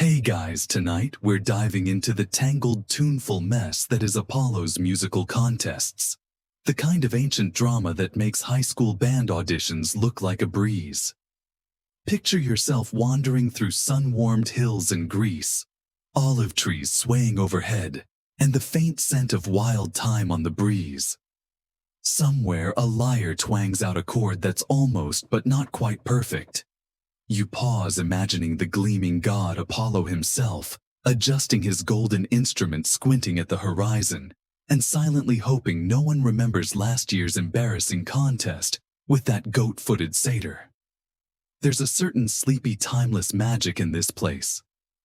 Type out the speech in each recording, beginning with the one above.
Hey guys, tonight we're diving into the tangled, tuneful mess that is Apollo's musical contests. The kind of ancient drama that makes high school band auditions look like a breeze. Picture yourself wandering through sun-warmed hills in Greece, olive trees swaying overhead, and the faint scent of wild thyme on the breeze. Somewhere a lyre twangs out a chord that's almost but not quite perfect. You pause, imagining the gleaming god Apollo himself, adjusting his golden instrument, squinting at the horizon, and silently hoping no one remembers last year's embarrassing contest with that goat-footed satyr. There's a certain sleepy, timeless magic in this place,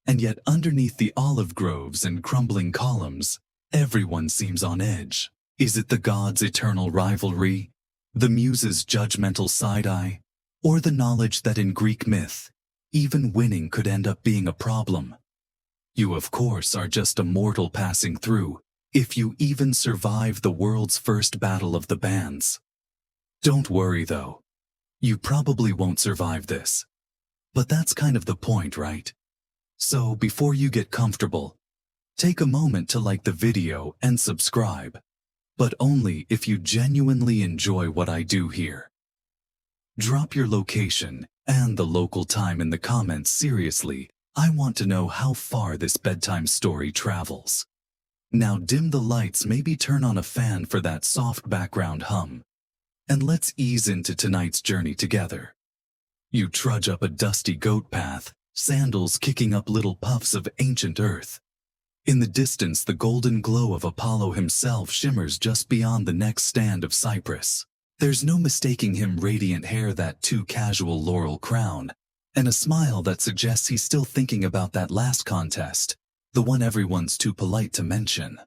and yet underneath the olive groves and crumbling columns, everyone seems on edge. Is it the gods' eternal rivalry, the muses' judgmental side-eye, or the knowledge that in Greek myth, even winning could end up being a problem? You, of course, are just a mortal passing through, if you even survive the world's first battle of the bands. Don't worry, though. You probably won't survive this. But that's kind of the point, right? So, before you get comfortable, take a moment to like the video and subscribe. But only if you genuinely enjoy what I do here. Drop your location and the local time in the comments. Seriously, I want to know how far this bedtime story travels. Now dim the lights, maybe turn on a fan for that soft background hum. And let's ease into tonight's journey together. You trudge up a dusty goat path, sandals kicking up little puffs of ancient earth. In the distance, the golden glow of Apollo himself shimmers just beyond the next stand of cypress. There's no mistaking him, radiant hair, that too casual laurel crown, and a smile that suggests he's still thinking about that last contest, the one everyone's too polite to mention.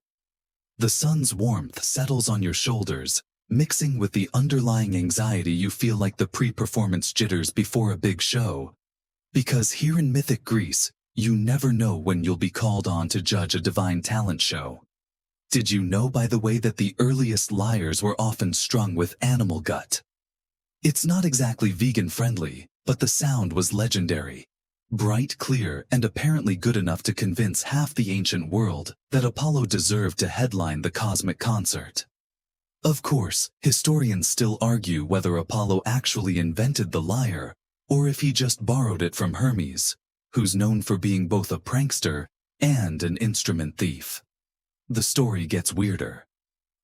The sun's warmth settles on your shoulders, mixing with the underlying anxiety you feel, like the pre-performance jitters before a big show. Because here in mythic Greece, you never know when you'll be called on to judge a divine talent show. Did you know, by the way, that the earliest lyres were often strung with animal gut? It's not exactly vegan-friendly, but the sound was legendary. Bright, clear, and apparently good enough to convince half the ancient world that Apollo deserved to headline the cosmic concert. Of course, historians still argue whether Apollo actually invented the lyre, or if he just borrowed it from Hermes, who's known for being both a prankster and an instrument thief. The story gets weirder.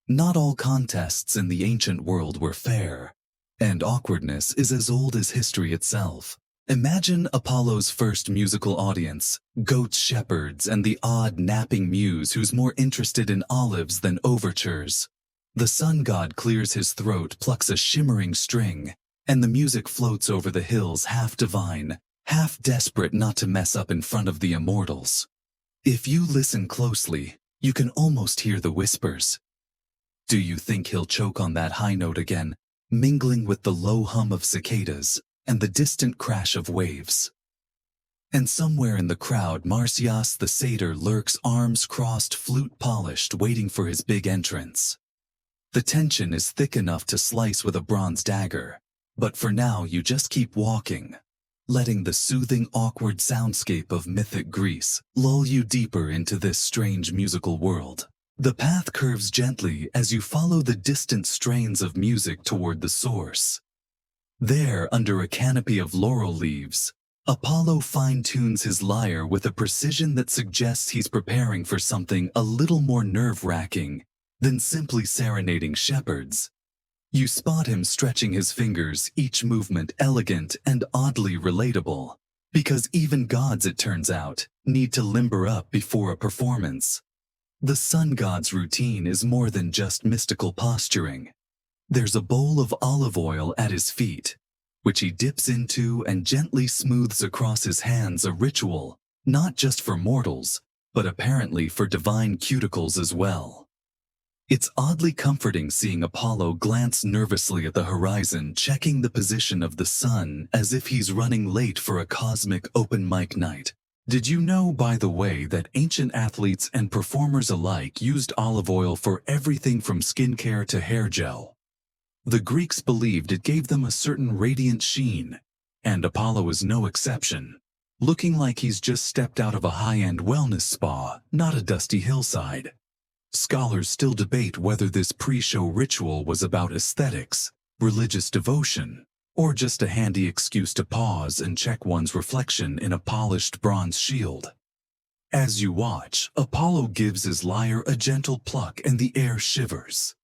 Not all contests in the ancient world were fair, and awkwardness is as old as history itself. Imagine Apollo's first musical audience, goats, shepherds, and the odd napping muse who's more interested in olives than overtures. The sun god clears his throat, plucks a shimmering string, and the music floats over the hills, half divine, half desperate not to mess up in front of the immortals. If you listen closely, you can almost hear the whispers. Do you think he'll choke on that high note again, mingling with the low hum of cicadas and the distant crash of waves? And somewhere in the crowd, Marsyas the satyr lurks, arms crossed, flute polished, waiting for his big entrance. The tension is thick enough to slice with a bronze dagger, but for now you just keep walking, letting the soothing, awkward soundscape of mythic Greece lull you deeper into this strange musical world. The path curves gently as you follow the distant strains of music toward the source. There, under a canopy of laurel leaves, Apollo fine-tunes his lyre with a precision that suggests he's preparing for something a little more nerve-wracking than simply serenading shepherds. You spot him stretching his fingers, each movement elegant and oddly relatable, because even gods, it turns out, need to limber up before a performance. The sun god's routine is more than just mystical posturing. There's a bowl of olive oil at his feet, which he dips into and gently smooths across his hands, a ritual, not just for mortals, but apparently for divine cuticles as well. It's oddly comforting seeing Apollo glance nervously at the horizon, checking the position of the sun as if he's running late for a cosmic open mic night. Did you know, by the way, that ancient athletes and performers alike used olive oil for everything from skincare to hair gel? The Greeks believed it gave them a certain radiant sheen, and Apollo is no exception. looking like he's just stepped out of a high-end wellness spa, not a dusty hillside. Scholars still debate whether this pre-show ritual was about aesthetics, religious devotion, or just a handy excuse to pause and check one's reflection in a polished bronze shield. As you watch, Apollo gives his lyre a gentle pluck and the air shivers.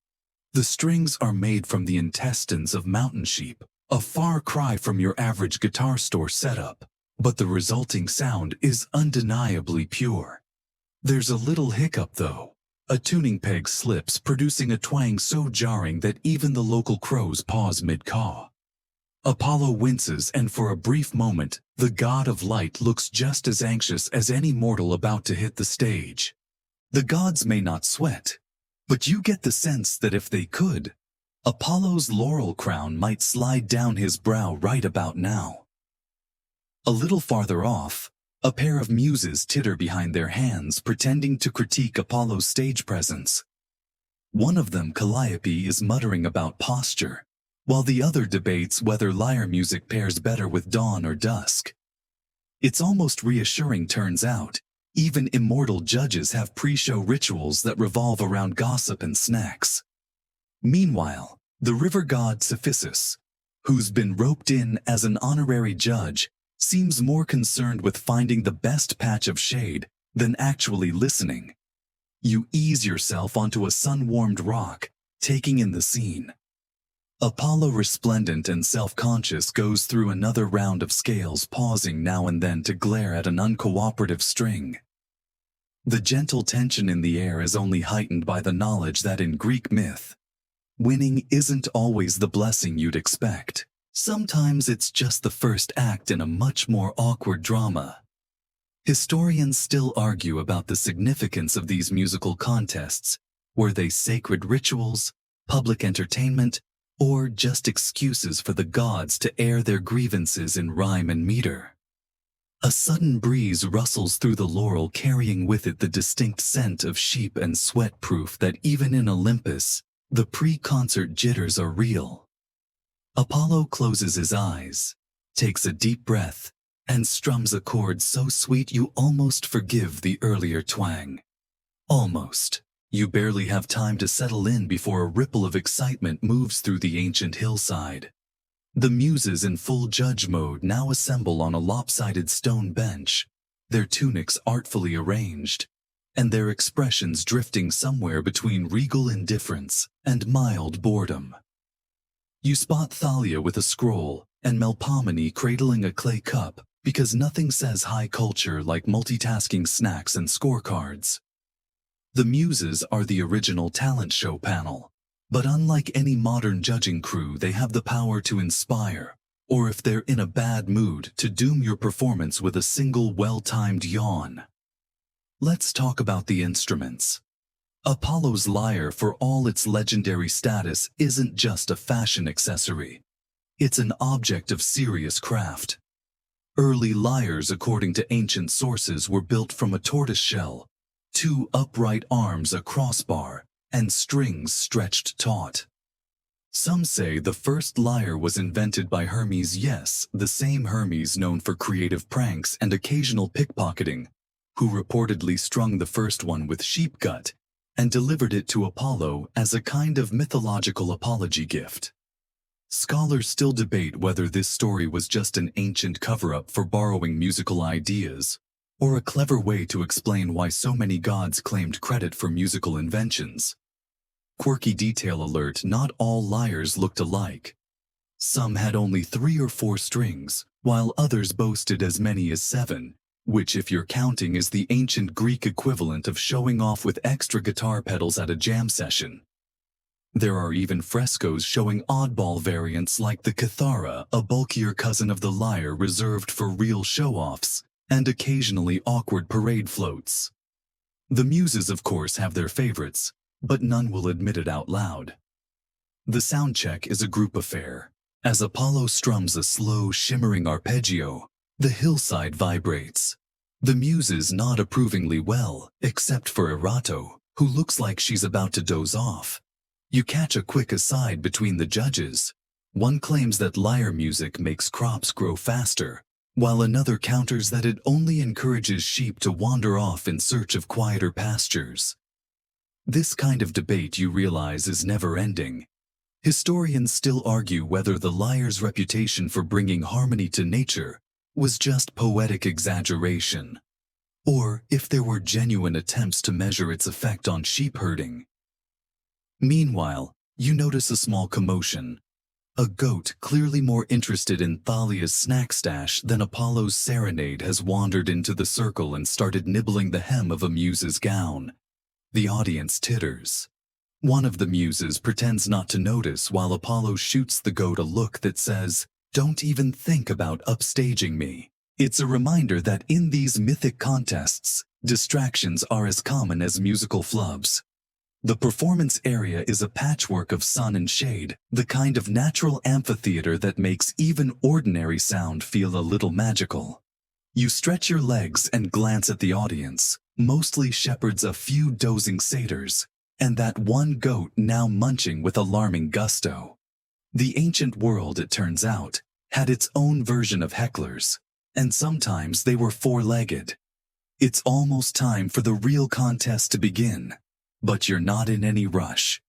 The strings are made from the intestines of mountain sheep, a far cry from your average guitar store setup, but the resulting sound is undeniably pure. There's a little hiccup though. A tuning peg slips, producing a twang so jarring that even the local crows pause mid-caw. Apollo winces, and for a brief moment, the god of light looks just as anxious as any mortal about to hit the stage. The gods may not sweat, but you get the sense that if they could, Apollo's laurel crown might slide down his brow right about now. A little farther off, a pair of muses titter behind their hands, pretending to critique Apollo's stage presence. One of them, Calliope, is muttering about posture, while the other debates whether lyre music pairs better with dawn or dusk. It's almost reassuring, turns out. Even immortal judges have pre-show rituals that revolve around gossip and snacks. Meanwhile, the river god Cephissus, who's been roped in as an honorary judge, seems more concerned with finding the best patch of shade than actually listening. You ease yourself onto a sun-warmed rock, taking in the scene. Apollo, resplendent and self-conscious, goes through another round of scales, pausing now and then to glare at an uncooperative string. The gentle tension in the air is only heightened by the knowledge that in Greek myth, winning isn't always the blessing you'd expect. Sometimes it's just the first act in a much more awkward drama. Historians still argue about the significance of these musical contests. Were they sacred rituals, public entertainment, or just excuses for the gods to air their grievances in rhyme and meter? A sudden breeze rustles through the laurel, carrying with it the distinct scent of sheep and sweat, proof that even in Olympus, the pre-concert jitters are real. Apollo closes his eyes, takes a deep breath, and strums a chord so sweet you almost forgive the earlier twang. Almost. You barely have time to settle in before a ripple of excitement moves through the ancient hillside. The muses, in full judge mode, now assemble on a lopsided stone bench, their tunics artfully arranged, and their expressions drifting somewhere between regal indifference and mild boredom. You spot Thalia with a scroll, and Melpomene cradling a clay cup, because nothing says high culture like multitasking snacks and scorecards. The muses are the original talent show panel, but unlike any modern judging crew, they have the power to inspire, or if they're in a bad mood, to doom your performance with a single well-timed yawn. Let's talk about the instruments. Apollo's lyre, for all its legendary status, isn't just a fashion accessory. It's an object of serious craft. Early lyres, according to ancient sources, were built from a tortoise shell, 2 upright arms, a crossbar, and strings stretched taut. Some say the first lyre was invented by Hermes, yes, the same Hermes known for creative pranks and occasional pickpocketing, who reportedly strung the first one with sheep gut and delivered it to Apollo as a kind of mythological apology gift. Scholars still debate whether this story was just an ancient cover-up for borrowing musical ideas, or a clever way to explain why so many gods claimed credit for musical inventions. Quirky detail alert: not all lyres looked alike. Some had only 3 or 4 strings, while others boasted as many as 7, which, if you're counting, is the ancient Greek equivalent of showing off with extra guitar pedals at a jam session. There are even frescoes showing oddball variants like the kithara, a bulkier cousin of the lyre reserved for real show-offs, and occasionally awkward parade floats. The muses, of course, have their favorites, but none will admit it out loud. The sound check is a group affair. As Apollo strums a slow, shimmering arpeggio, the hillside vibrates. The muses nod approvingly, well, except for Erato, who looks like she's about to doze off. You catch a quick aside between the judges. One claims that lyre music makes crops grow faster, while another counters that it only encourages sheep to wander off in search of quieter pastures. This kind of debate, you realize, is never-ending. Historians still argue whether the lyre's reputation for bringing harmony to nature was just poetic exaggeration, or if there were genuine attempts to measure its effect on sheep herding. Meanwhile, you notice a small commotion. A goat, clearly more interested in Thalia's snack stash than Apollo's serenade, has wandered into the circle and started nibbling the hem of a muse's gown. The audience titters. One of the muses pretends not to notice while Apollo shoots the goat a look that says, "Don't even think about upstaging me." It's a reminder that in these mythic contests, distractions are as common as musical flubs. The performance area is a patchwork of sun and shade, the kind of natural amphitheater that makes even ordinary sound feel a little magical. You stretch your legs and glance at the audience, mostly shepherds, a few dozing satyrs, and that one goat now munching with alarming gusto. The ancient world, it turns out, had its own version of hecklers, and sometimes they were four-legged. It's almost time for the real contest to begin. But you're not in any rush.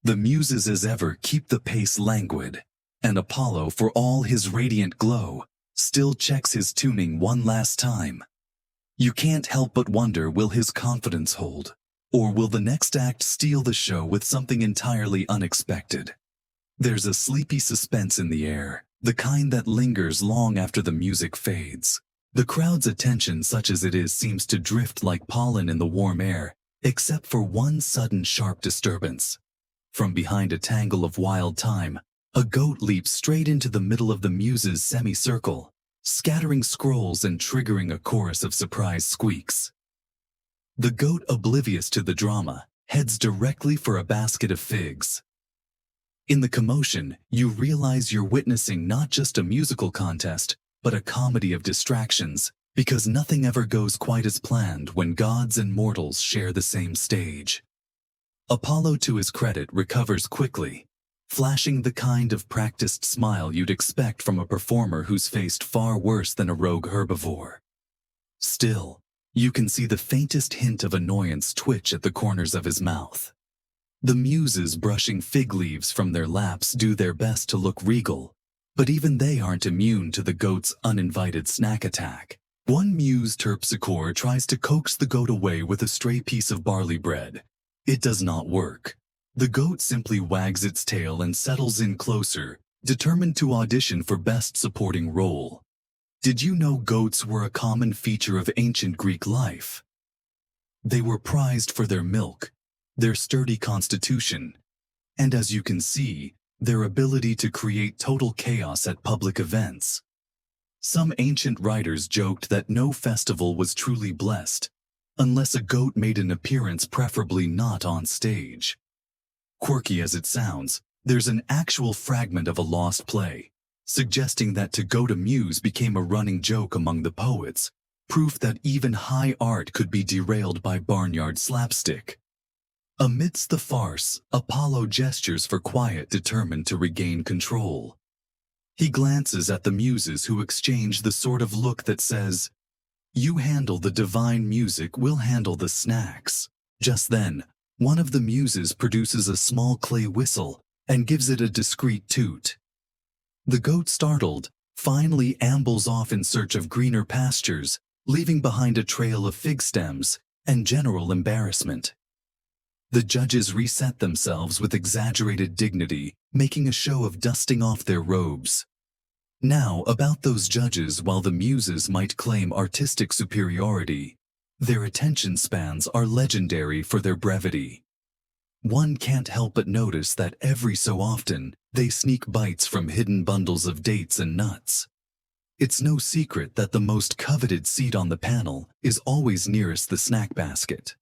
The muses, as ever, keep the pace languid, and Apollo, for all his radiant glow, still checks his tuning one last time. You can't help but wonder, will his confidence hold, or will the next act steal the show with something entirely unexpected? There's a sleepy suspense in the air, the kind that lingers long after the music fades. The crowd's attention, such as it is, seems to drift like pollen in the warm air, except for one sudden sharp disturbance. From behind a tangle of wild thyme, a goat leaps straight into the middle of the muses' semicircle, scattering scrolls and triggering a chorus of surprise squeaks. The goat, oblivious to the drama, heads directly for a basket of figs. In the commotion, you realize you're witnessing not just a musical contest, but a comedy of distractions, because nothing ever goes quite as planned when gods and mortals share the same stage. Apollo, to his credit, recovers quickly, flashing the kind of practiced smile you'd expect from a performer who's faced far worse than a rogue herbivore. Still, you can see the faintest hint of annoyance twitch at the corners of his mouth. The muses, brushing fig leaves from their laps, do their best to look regal, but even they aren't immune to the goat's uninvited snack attack. One muse, Terpsichore, tries to coax the goat away with a stray piece of barley bread. It does not work. The goat simply wags its tail and settles in closer, determined to audition for Best Supporting Role. Did you know goats were a common feature of ancient Greek life? They were prized for their milk, their sturdy constitution, and, as you can see, their ability to create total chaos at public events. Some ancient writers joked that no festival was truly blessed unless a goat made an appearance, preferably not on stage. Quirky as it sounds, there's an actual fragment of a lost play, suggesting that to goat a muse became a running joke among the poets, proof that even high art could be derailed by barnyard slapstick. Amidst the farce, Apollo gestures for quiet, determined to regain control. He glances at the muses, who exchange the sort of look that says, "You handle the divine music, we'll handle the snacks." Just then, one of the muses produces a small clay whistle and gives it a discreet toot. The goat, startled, finally ambles off in search of greener pastures, leaving behind a trail of fig stems and general embarrassment. The judges reset themselves with exaggerated dignity, making a show of dusting off their robes. Now, about those judges, while the muses might claim artistic superiority, their attention spans are legendary for their brevity. One can't help but notice that every so often, they sneak bites from hidden bundles of dates and nuts. It's no secret that the most coveted seat on the panel is always nearest the snack basket.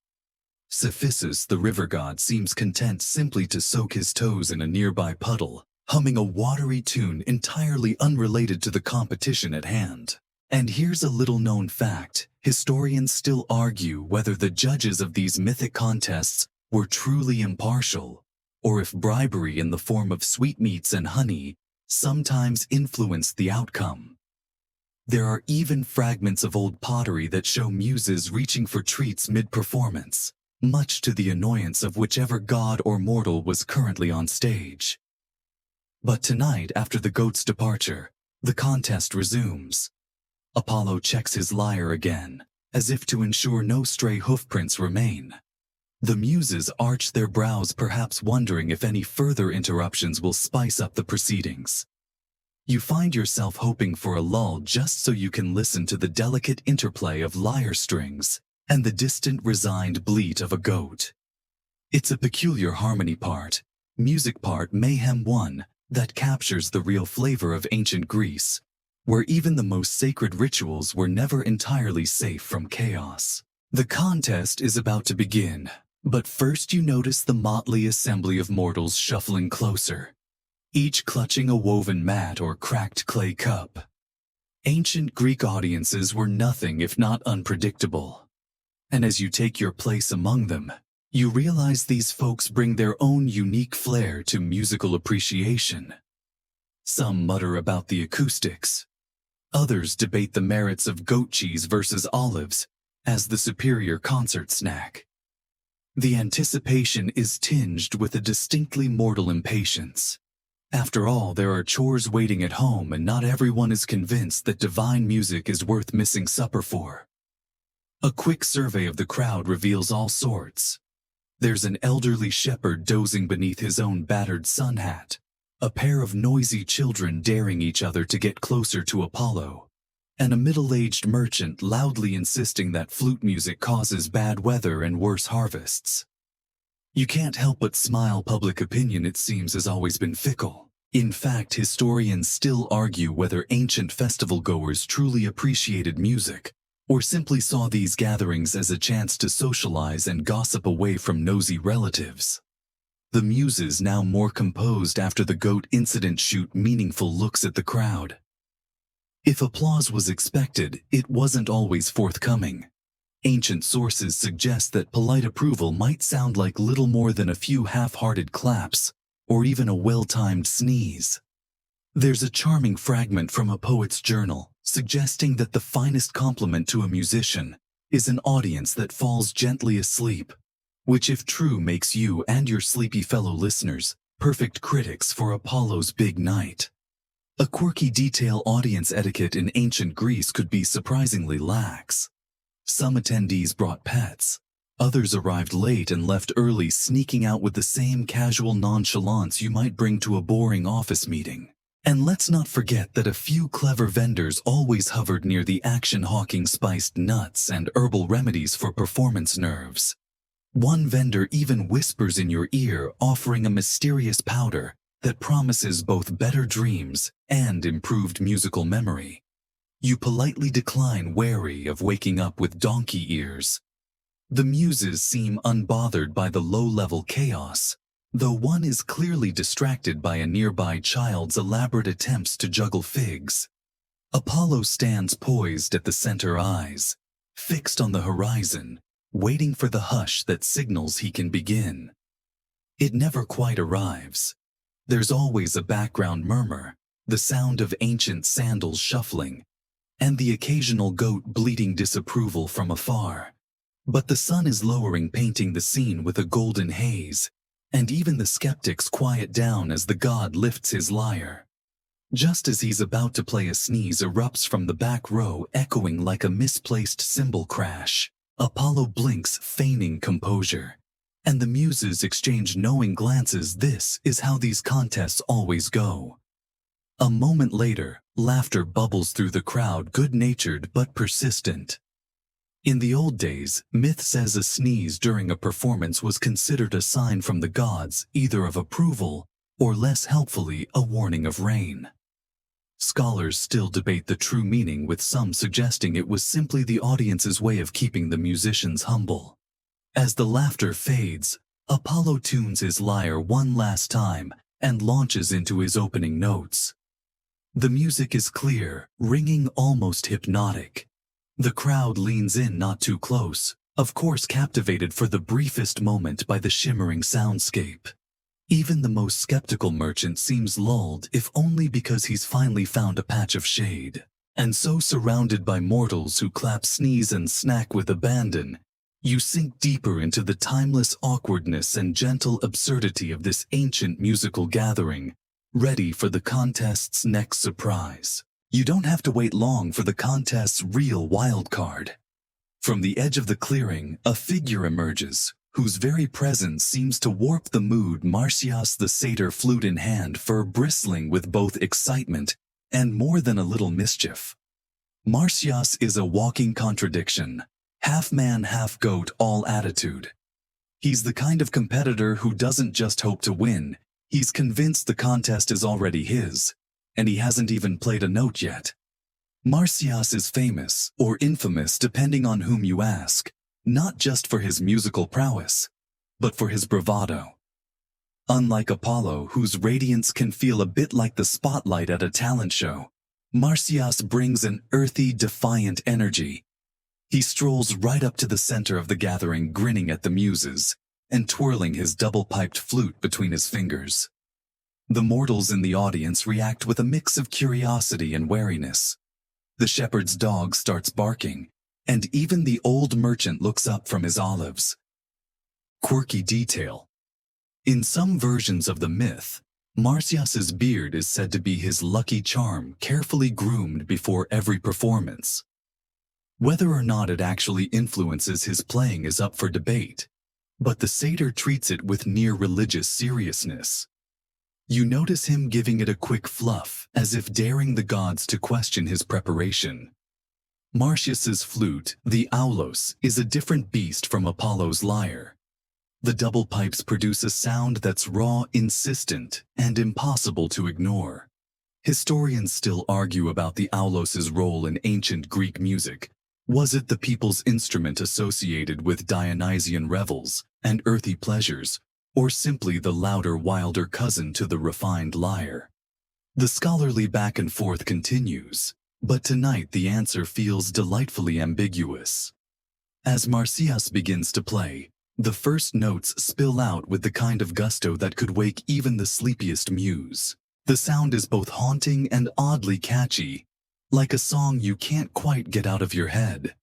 Cephissus, the river god, seems content simply to soak his toes in a nearby puddle, humming a watery tune entirely unrelated to the competition at hand. And here's a little-known fact: historians still argue whether the judges of these mythic contests were truly impartial, or if bribery in the form of sweetmeats and honey sometimes influenced the outcome. There are even fragments of old pottery that show muses reaching for treats mid-performance, much to the annoyance of whichever god or mortal was currently on stage. But tonight, after the goat's departure, the contest resumes. Apollo checks his lyre again, as if to ensure no stray hoofprints remain. The muses arch their brows, perhaps wondering if any further interruptions will spice up the proceedings. You find yourself hoping for a lull just so you can listen to the delicate interplay of lyre strings and the distant, resigned bleat of a goat. It's a peculiar harmony part, music part mayhem one, that captures the real flavor of ancient Greece, where even the most sacred rituals were never entirely safe from chaos. The contest is about to begin, but first you notice the motley assembly of mortals shuffling closer, each clutching a woven mat or cracked clay cup. Ancient Greek audiences were nothing if not unpredictable, and as you take your place among them, you realize these folks bring their own unique flair to musical appreciation. Some mutter about the acoustics. Others debate the merits of goat cheese versus olives as the superior concert snack. The anticipation is tinged with a distinctly mortal impatience. After all, there are chores waiting at home, and not everyone is convinced that divine music is worth missing supper for. A quick survey of the crowd reveals all sorts. There's an elderly shepherd dozing beneath his own battered sun hat, a pair of noisy children daring each other to get closer to Apollo, and a middle-aged merchant loudly insisting that flute music causes bad weather and worse harvests. You can't help but smile. Public opinion, it seems, has always been fickle. In fact, historians still argue whether ancient festival-goers truly appreciated music, or simply saw these gatherings as a chance to socialize and gossip away from nosy relatives. The muses, now more composed after the goat incident, shoot meaningful looks at the crowd. If applause was expected, it wasn't always forthcoming. Ancient sources suggest that polite approval might sound like little more than a few half-hearted claps, or even a well-timed sneeze. There's a charming fragment from a poet's journal suggesting that the finest compliment to a musician is an audience that falls gently asleep, which, if true, makes you and your sleepy fellow listeners perfect critics for Apollo's big night. A quirky detail: audience etiquette in ancient Greece could be surprisingly lax. Some attendees brought pets. Others arrived late and left early, sneaking out with the same casual nonchalance you might bring to a boring office meeting. And let's not forget that a few clever vendors always hovered near the action, hawking spiced nuts and herbal remedies for performance nerves. One vendor even whispers in your ear, offering a mysterious powder that promises both better dreams and improved musical memory. You politely decline, wary of waking up with donkey ears. The muses seem unbothered by the low-level chaos, though one is clearly distracted by a nearby child's elaborate attempts to juggle figs. Apollo stands poised at the center, eyes fixed on the horizon, waiting for the hush that signals he can begin. It never quite arrives. There's always a background murmur, the sound of ancient sandals shuffling, and the occasional goat bleating disapproval from afar. But the sun is lowering, painting the scene with a golden haze, and even the skeptics quiet down as the god lifts his lyre. Just as he's about to play, a sneeze erupts from the back row, echoing like a misplaced cymbal crash. Apollo blinks, feigning composure, and the muses exchange knowing glances. This is how these contests always go. A moment later, laughter bubbles through the crowd, good-natured but persistent. In the old days, myth says a sneeze during a performance was considered a sign from the gods, either of approval or, less helpfully, a warning of rain. Scholars still debate the true meaning, with some suggesting it was simply the audience's way of keeping the musicians humble. As the laughter fades, Apollo tunes his lyre one last time and launches into his opening notes. The music is clear, ringing, almost hypnotic. The crowd leans in, not too close, of course captivated for the briefest moment by the shimmering soundscape. Even the most skeptical merchant seems lulled, if only because he's finally found a patch of shade. And so, surrounded by mortals who clap, sneeze, and snack with abandon, you sink deeper into the timeless awkwardness and gentle absurdity of this ancient musical gathering, ready for the contest's next surprise. You don't have to wait long for the contest's real wild card. From the edge of the clearing, a figure emerges, whose very presence seems to warp the mood. Marsyas the satyr, flute in hand, fur bristling with both excitement and more than a little mischief. Marsyas is a walking contradiction, half man, half goat, all attitude. He's the kind of competitor who doesn't just hope to win, he's convinced the contest is already his, and he hasn't even played a note yet. Marsyas is famous, or infamous depending on whom you ask, not just for his musical prowess, but for his bravado. Unlike Apollo, whose radiance can feel a bit like the spotlight at a talent show, Marsyas brings an earthy, defiant energy. He strolls right up to the center of the gathering, grinning at the muses, and twirling his double-piped flute between his fingers. The mortals in the audience react with a mix of curiosity and wariness. The shepherd's dog starts barking, and even the old merchant looks up from his olives. Quirky detail. In some versions of the myth, Marsyas's beard is said to be his lucky charm, carefully groomed before every performance. Whether or not it actually influences his playing is up for debate, but the satyr treats it with near religious seriousness. You notice him giving it a quick fluff, as if daring the gods to question his preparation. Marsyas's flute, the aulos, is a different beast from Apollo's lyre. The double pipes produce a sound that's raw, insistent, and impossible to ignore. Historians still argue about the aulos's role in ancient Greek music. Was it the people's instrument associated with Dionysian revels and earthy pleasures, or simply the louder, wilder cousin to the refined lyre? The scholarly back and forth continues, but tonight the answer feels delightfully ambiguous. As Marsyas begins to play, the first notes spill out with the kind of gusto that could wake even the sleepiest muse. The sound is both haunting and oddly catchy, like a song you can't quite get out of your head.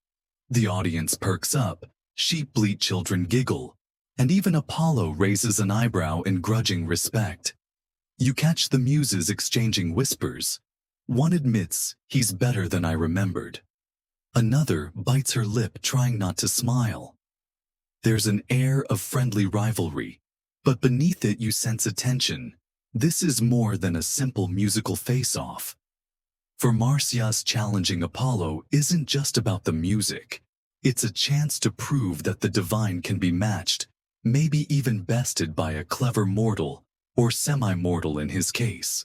The audience perks up, sheep bleat, children giggle, and even Apollo raises an eyebrow in grudging respect. You catch the muses exchanging whispers. One admits, "He's better than I remembered." Another bites her lip, trying not to smile. There's an air of friendly rivalry, but beneath it you sense a tension. This is more than a simple musical face-off. For Marsyas, challenging Apollo isn't just about the music. It's a chance to prove that the divine can be matched, maybe even bested by a clever mortal, or semi-mortal in his case.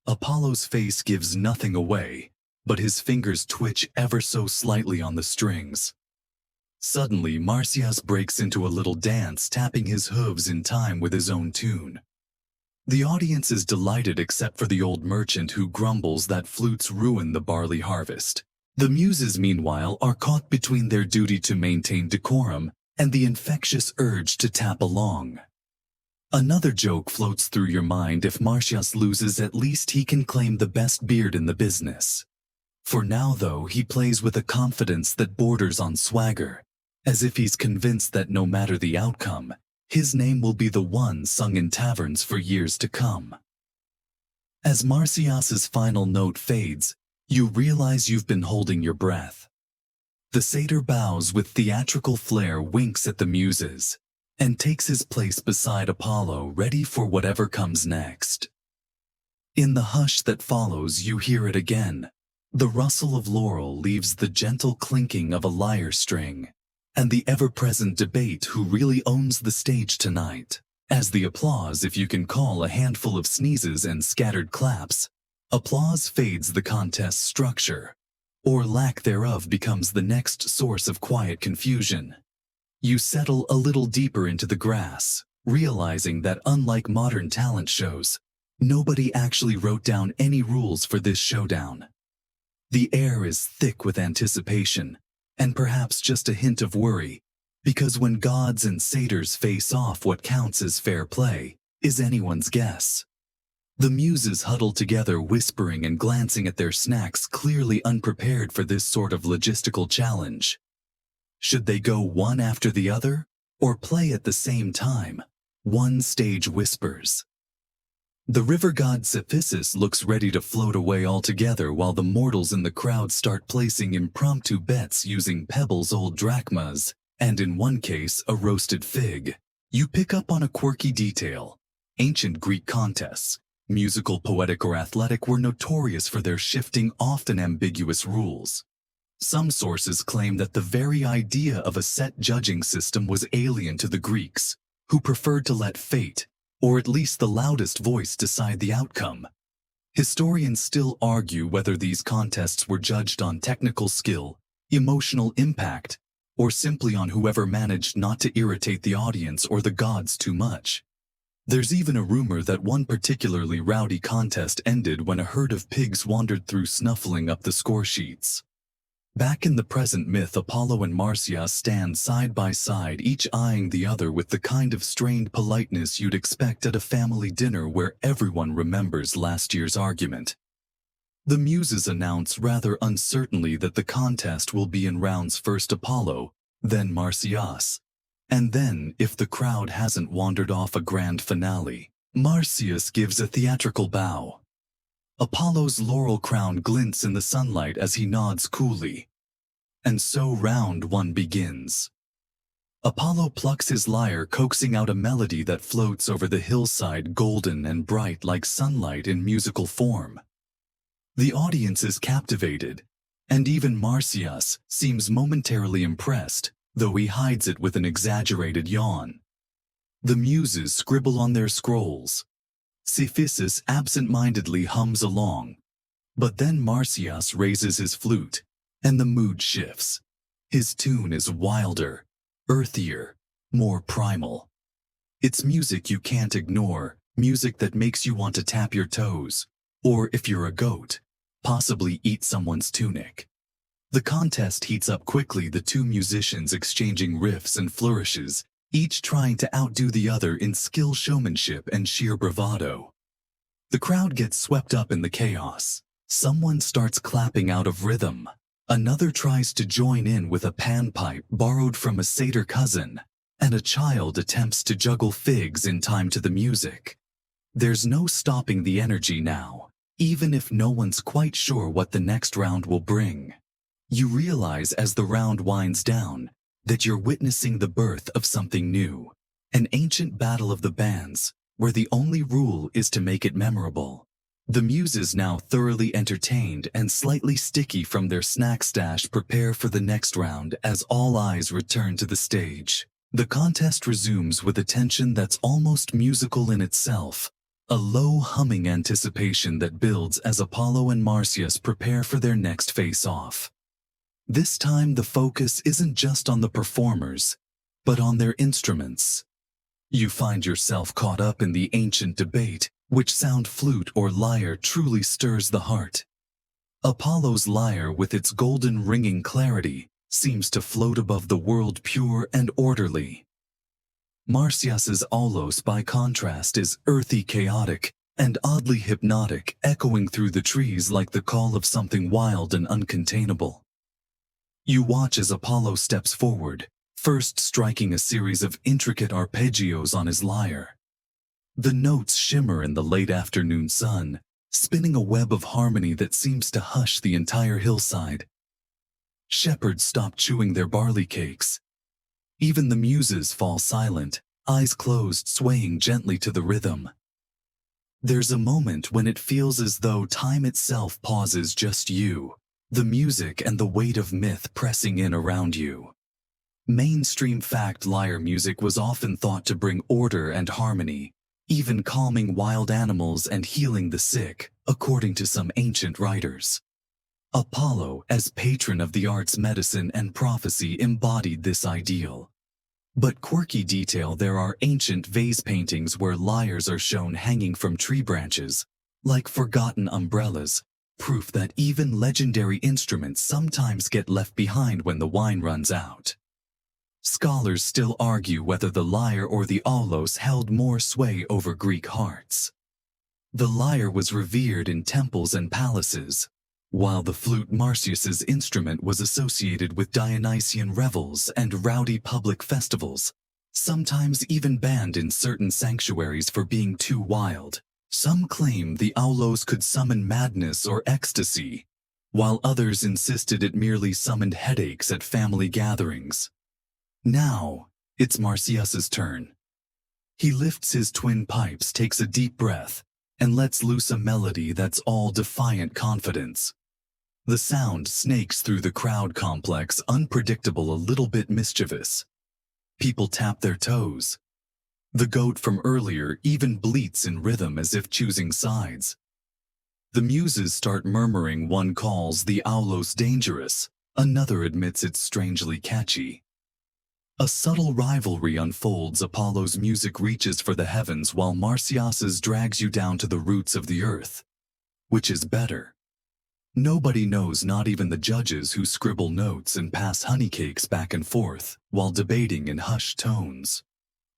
Apollo's face gives nothing away, but his fingers twitch ever so slightly on the strings. Suddenly, Marsyas breaks into a little dance, tapping his hooves in time with his own tune. The audience is delighted except for the old merchant, who grumbles that flutes ruin the barley harvest. The muses, meanwhile, are caught between their duty to maintain decorum and the infectious urge to tap along. Another joke floats through your mind: if Marsyas loses, at least he can claim the best beard in the business. For now, though, he plays with a confidence that borders on swagger, as if he's convinced that no matter the outcome, his name will be the one sung in taverns for years to come. As Marsyas's final note fades, you realize you've been holding your breath. The satyr bows with theatrical flair, winks at the muses, and takes his place beside Apollo, ready for whatever comes next. In the hush that follows, you hear it again. The rustle of laurel leaves the gentle clinking of a lyre string, and the ever-present debate who really owns the stage tonight. As the applause, if you can call a handful of sneezes and scattered claps, applause fades, the contest structure, or lack thereof, becomes the next source of quiet confusion. You settle a little deeper into the grass, realizing that unlike modern talent shows, nobody actually wrote down any rules for this showdown. The air is thick with anticipation, and perhaps just a hint of worry, because when gods and satyrs face off, what counts as fair play is anyone's guess. The muses huddle together, whispering and glancing at their snacks, clearly unprepared for this sort of logistical challenge. Should they go one after the other, or play at the same time? One stage whispers. The river god Cephissus looks ready to float away altogether, while the mortals in the crowd start placing impromptu bets using pebbles, old drachmas, and in one case, a roasted fig. You pick up on a quirky detail. Ancient Greek contests, musical, poetic, or athletic, were notorious for their shifting, often ambiguous rules. Some sources claim that the very idea of a set judging system was alien to the Greeks, who preferred to let fate, or at least the loudest voice, decide the outcome. Historians still argue whether these contests were judged on technical skill, emotional impact, or simply on whoever managed not to irritate the audience or the gods too much. There's even a rumor that one particularly rowdy contest ended when a herd of pigs wandered through, snuffling up the score sheets. Back in the present myth, Apollo and Marsyas stand side by side, each eyeing the other with the kind of strained politeness you'd expect at a family dinner where everyone remembers last year's argument. The muses announce rather uncertainly that the contest will be in rounds: first Apollo, then Marsyas, and then, if the crowd hasn't wandered off, a grand finale. Marsyas gives a theatrical bow. Apollo's laurel crown glints in the sunlight as he nods coolly. And so round one begins. Apollo plucks his lyre, coaxing out a melody that floats over the hillside, golden and bright like sunlight in musical form. The audience is captivated, and even Marsyas seems momentarily impressed, though he hides it with an exaggerated yawn. The muses scribble on their scrolls. Cephissus absent-mindedly hums along. But then Marsyas raises his flute, and the mood shifts. His tune is wilder, earthier, more primal. It's music you can't ignore, music that makes you want to tap your toes, or if you're a goat, possibly eat someone's tunic. The contest heats up quickly, the two musicians exchanging riffs and flourishes, each trying to outdo the other in skill, showmanship, and sheer bravado. The crowd gets swept up in the chaos. Someone starts clapping out of rhythm. Another tries to join in with a panpipe borrowed from a satyr cousin, and a child attempts to juggle figs in time to the music. There's no stopping the energy now, even if no one's quite sure what the next round will bring. You realize as the round winds down that you're witnessing the birth of something new, an ancient battle of the bands, where the only rule is to make it memorable. The muses, now thoroughly entertained and slightly sticky from their snack stash, prepare for the next round as all eyes return to the stage. The contest resumes with a tension that's almost musical in itself, a low humming anticipation that builds as Apollo and Marsyas prepare for their next face-off. This time the focus isn't just on the performers, but on their instruments. You find yourself caught up in the ancient debate, which sound, flute or lyre, truly stirs the heart. Apollo's lyre, with its golden ringing clarity, seems to float above the world, pure and orderly. Marsyas's aulos, by contrast, is earthy, chaotic, and oddly hypnotic, echoing through the trees like the call of something wild and uncontainable. You watch as Apollo steps forward, first striking a series of intricate arpeggios on his lyre. The notes shimmer in the late afternoon sun, spinning a web of harmony that seems to hush the entire hillside. Shepherds stop chewing their barley cakes. Even the muses fall silent, eyes closed, swaying gently to the rhythm. There's a moment when it feels as though time itself pauses, just you, the music, and the weight of myth pressing in around you. Mainstream fact lyre music was often thought to bring order and harmony, even calming wild animals and healing the sick, according to some ancient writers. Apollo, as patron of the arts, medicine, and prophecy, embodied this ideal. But quirky detail: there are ancient vase paintings where lyres are shown hanging from tree branches, like forgotten umbrellas, proof that even legendary instruments sometimes get left behind when the wine runs out. Scholars still argue whether the lyre or the aulos held more sway over Greek hearts. The lyre was revered in temples and palaces, while the flute, Marsyas's instrument, was associated with Dionysian revels and rowdy public festivals, sometimes even banned in certain sanctuaries for being too wild. Some claimed the aulos could summon madness or ecstasy, while others insisted it merely summoned headaches at family gatherings. Now, it's Marsyas's turn. He lifts his twin pipes, takes a deep breath, and lets loose a melody that's all defiant confidence. The sound snakes through the crowd complex, unpredictable, a little bit mischievous. People tap their toes. The goat from earlier even bleats in rhythm as if choosing sides. The muses start murmuring. One calls the aulos dangerous, another admits it's strangely catchy. A subtle rivalry unfolds. Apollo's music reaches for the heavens while Marsyas's drags you down to the roots of the earth. Which is better? Nobody knows, not even the judges, who scribble notes and pass honeycakes back and forth while debating in hushed tones.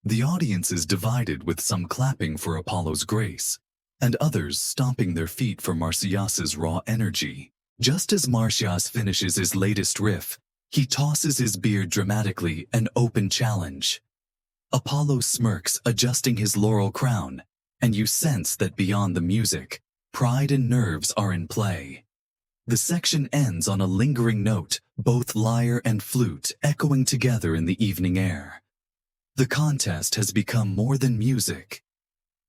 The audience is divided, with some clapping for Apollo's grace, and others stomping their feet for Marsyas's raw energy. Just as Marsyas finishes his latest riff, he tosses his beard dramatically, an open challenge. Apollo smirks, adjusting his laurel crown, and you sense that beyond the music, pride and nerves are in play. The section ends on a lingering note, both lyre and flute echoing together in the evening air. The contest has become more than music.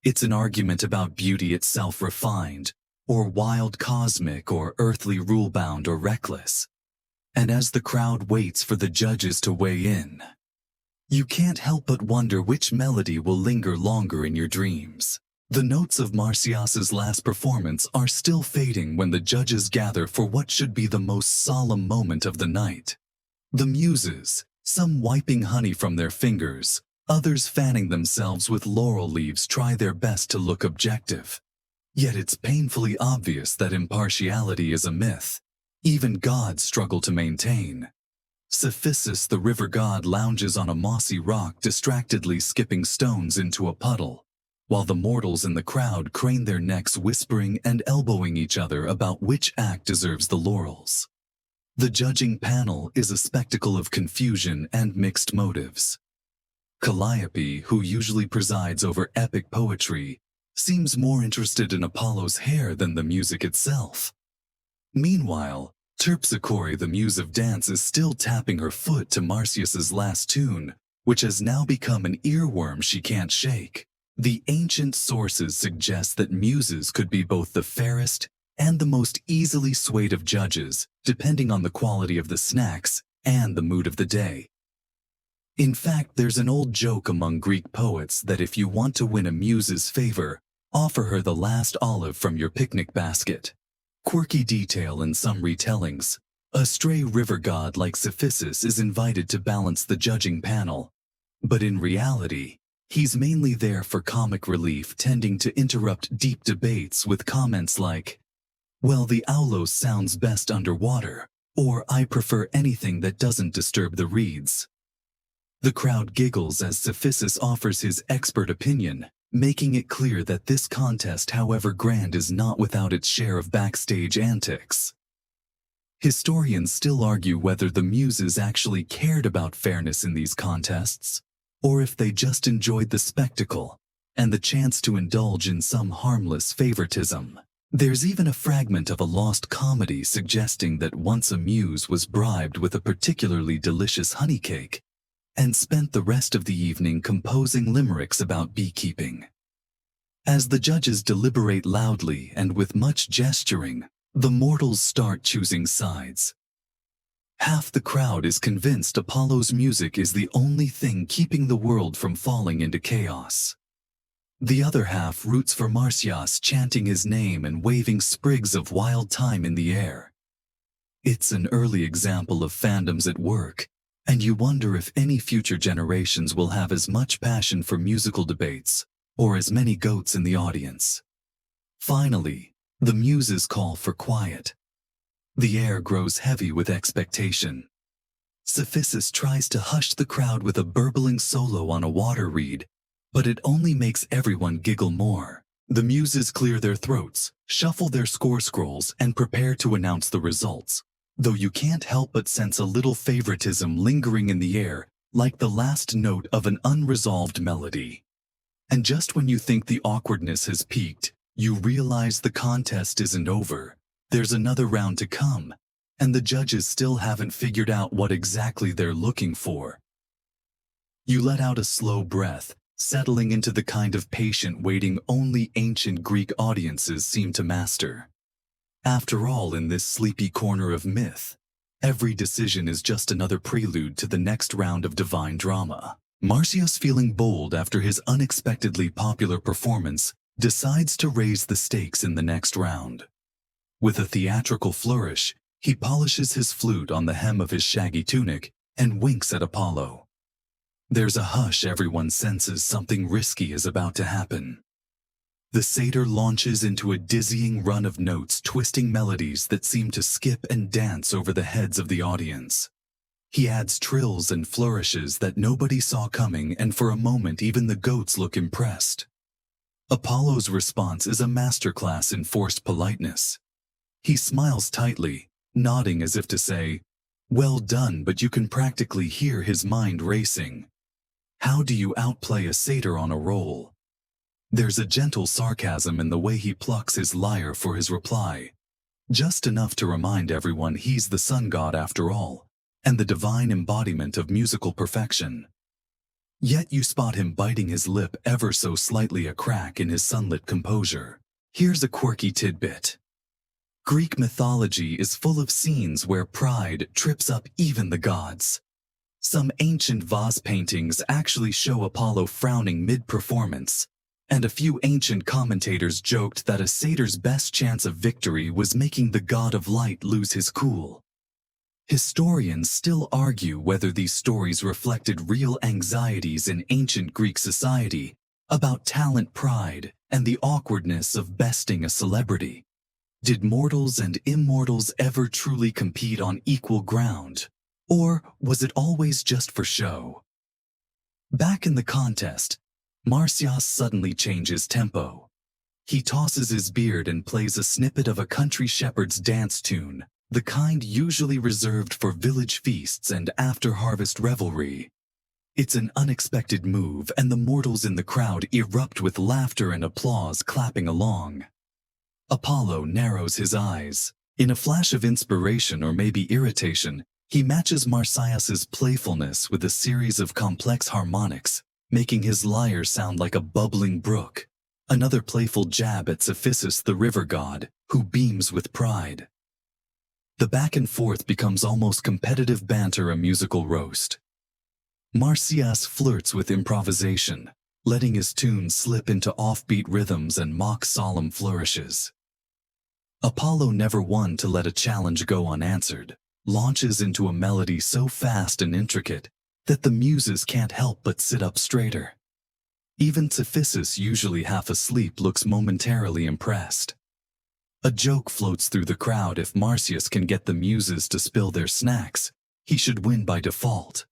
It's an argument about beauty itself, refined, or wild, cosmic, or earthly, rule-bound or reckless. And as the crowd waits for the judges to weigh in, you can't help but wonder which melody will linger longer in your dreams. The notes of Marsyas's last performance are still fading when the judges gather for what should be the most solemn moment of the night. The muses, some wiping honey from their fingers, others fanning themselves with laurel leaves, try their best to look objective. Yet it's painfully obvious that impartiality is a myth even gods struggle to maintain. Cephissus, the river god, lounges on a mossy rock, distractedly skipping stones into a puddle, while the mortals in the crowd crane their necks, whispering and elbowing each other about which act deserves the laurels. The judging panel is a spectacle of confusion and mixed motives. Calliope, who usually presides over epic poetry, seems more interested in Apollo's hair than the music itself. Meanwhile, Terpsichore, the muse of dance, is still tapping her foot to Marsyas's last tune, which has now become an earworm she can't shake. The ancient sources suggest that muses could be both the fairest and the most easily swayed of judges, depending on the quality of the snacks and the mood of the day. In fact, there's an old joke among Greek poets that if you want to win a muse's favor, offer her the last olive from your picnic basket. Quirky detail in some retellings, a stray river god like Cephissus is invited to balance the judging panel. But in reality, he's mainly there for comic relief, tending to interrupt deep debates with comments like, "Well, the aulos sounds best underwater," or "I prefer anything that doesn't disturb the reeds." The crowd giggles as Cephissus offers his expert opinion, making it clear that this contest, however grand, is not without its share of backstage antics. Historians still argue whether the muses actually cared about fairness in these contests, or if they just enjoyed the spectacle and the chance to indulge in some harmless favoritism. There's even a fragment of a lost comedy suggesting that once a muse was bribed with a particularly delicious honey cake and spent the rest of the evening composing limericks about beekeeping. As the judges deliberate loudly and with much gesturing, the mortals start choosing sides. Half the crowd is convinced Apollo's music is the only thing keeping the world from falling into chaos. The other half roots for Marsyas, chanting his name and waving sprigs of wild thyme in the air. It's an early example of fandoms at work, and you wonder if any future generations will have as much passion for musical debates, or as many goats in the audience. Finally, the muses call for quiet. The air grows heavy with expectation. Cephissus tries to hush the crowd with a burbling solo on a water reed, but it only makes everyone giggle more. The muses clear their throats, shuffle their score scrolls, and prepare to announce the results, though you can't help but sense a little favoritism lingering in the air, like the last note of an unresolved melody. And just when you think the awkwardness has peaked, you realize the contest isn't over. There's another round to come, and the judges still haven't figured out what exactly they're looking for. You let out a slow breath, settling into the kind of patient waiting only ancient Greek audiences seem to master. After all, in this sleepy corner of myth, every decision is just another prelude to the next round of divine drama. Marsyas, feeling bold after his unexpectedly popular performance, decides to raise the stakes in the next round. With a theatrical flourish, he polishes his flute on the hem of his shaggy tunic and winks at Apollo. There's a hush. Everyone senses something risky is about to happen. The satyr launches into a dizzying run of notes, twisting melodies that seem to skip and dance over the heads of the audience. He adds trills and flourishes that nobody saw coming, and for a moment even the goats look impressed. Apollo's response is a masterclass in forced politeness. He smiles tightly, nodding as if to say, "Well done," but you can practically hear his mind racing. How do you outplay a satyr on a roll? There's a gentle sarcasm in the way he plucks his lyre for his reply, just enough to remind everyone he's the sun god after all, and the divine embodiment of musical perfection. Yet you spot him biting his lip ever so slightly, a crack in his sunlit composure. Here's a quirky tidbit. Greek mythology is full of scenes where pride trips up even the gods. Some ancient vase paintings actually show Apollo frowning mid-performance, and a few ancient commentators joked that a satyr's best chance of victory was making the god of light lose his cool. Historians still argue whether these stories reflected real anxieties in ancient Greek society about talent pride and the awkwardness of besting a celebrity. Did mortals and immortals ever truly compete on equal ground, or was it always just for show? Back in the contest, Marsyas suddenly changes tempo. He tosses his beard and plays a snippet of a country shepherd's dance tune, the kind usually reserved for village feasts and after-harvest revelry. It's an unexpected move, and the mortals in the crowd erupt with laughter and applause, clapping along. Apollo narrows his eyes. In a flash of inspiration, or maybe irritation, he matches Marsyas's playfulness with a series of complex harmonics, making his lyre sound like a bubbling brook. Another playful jab at Cephissus, the river god, who beams with pride. The back and forth becomes almost competitive banter, a musical roast. Marsyas flirts with improvisation, letting his tune slip into offbeat rhythms and mock solemn flourishes. Apollo, never one to let a challenge go unanswered, launches into a melody so fast and intricate that the muses can't help but sit up straighter. Even Cephissus, usually half asleep, looks momentarily impressed. A joke floats through the crowd: if Marsyas can get the muses to spill their snacks, he should win by default.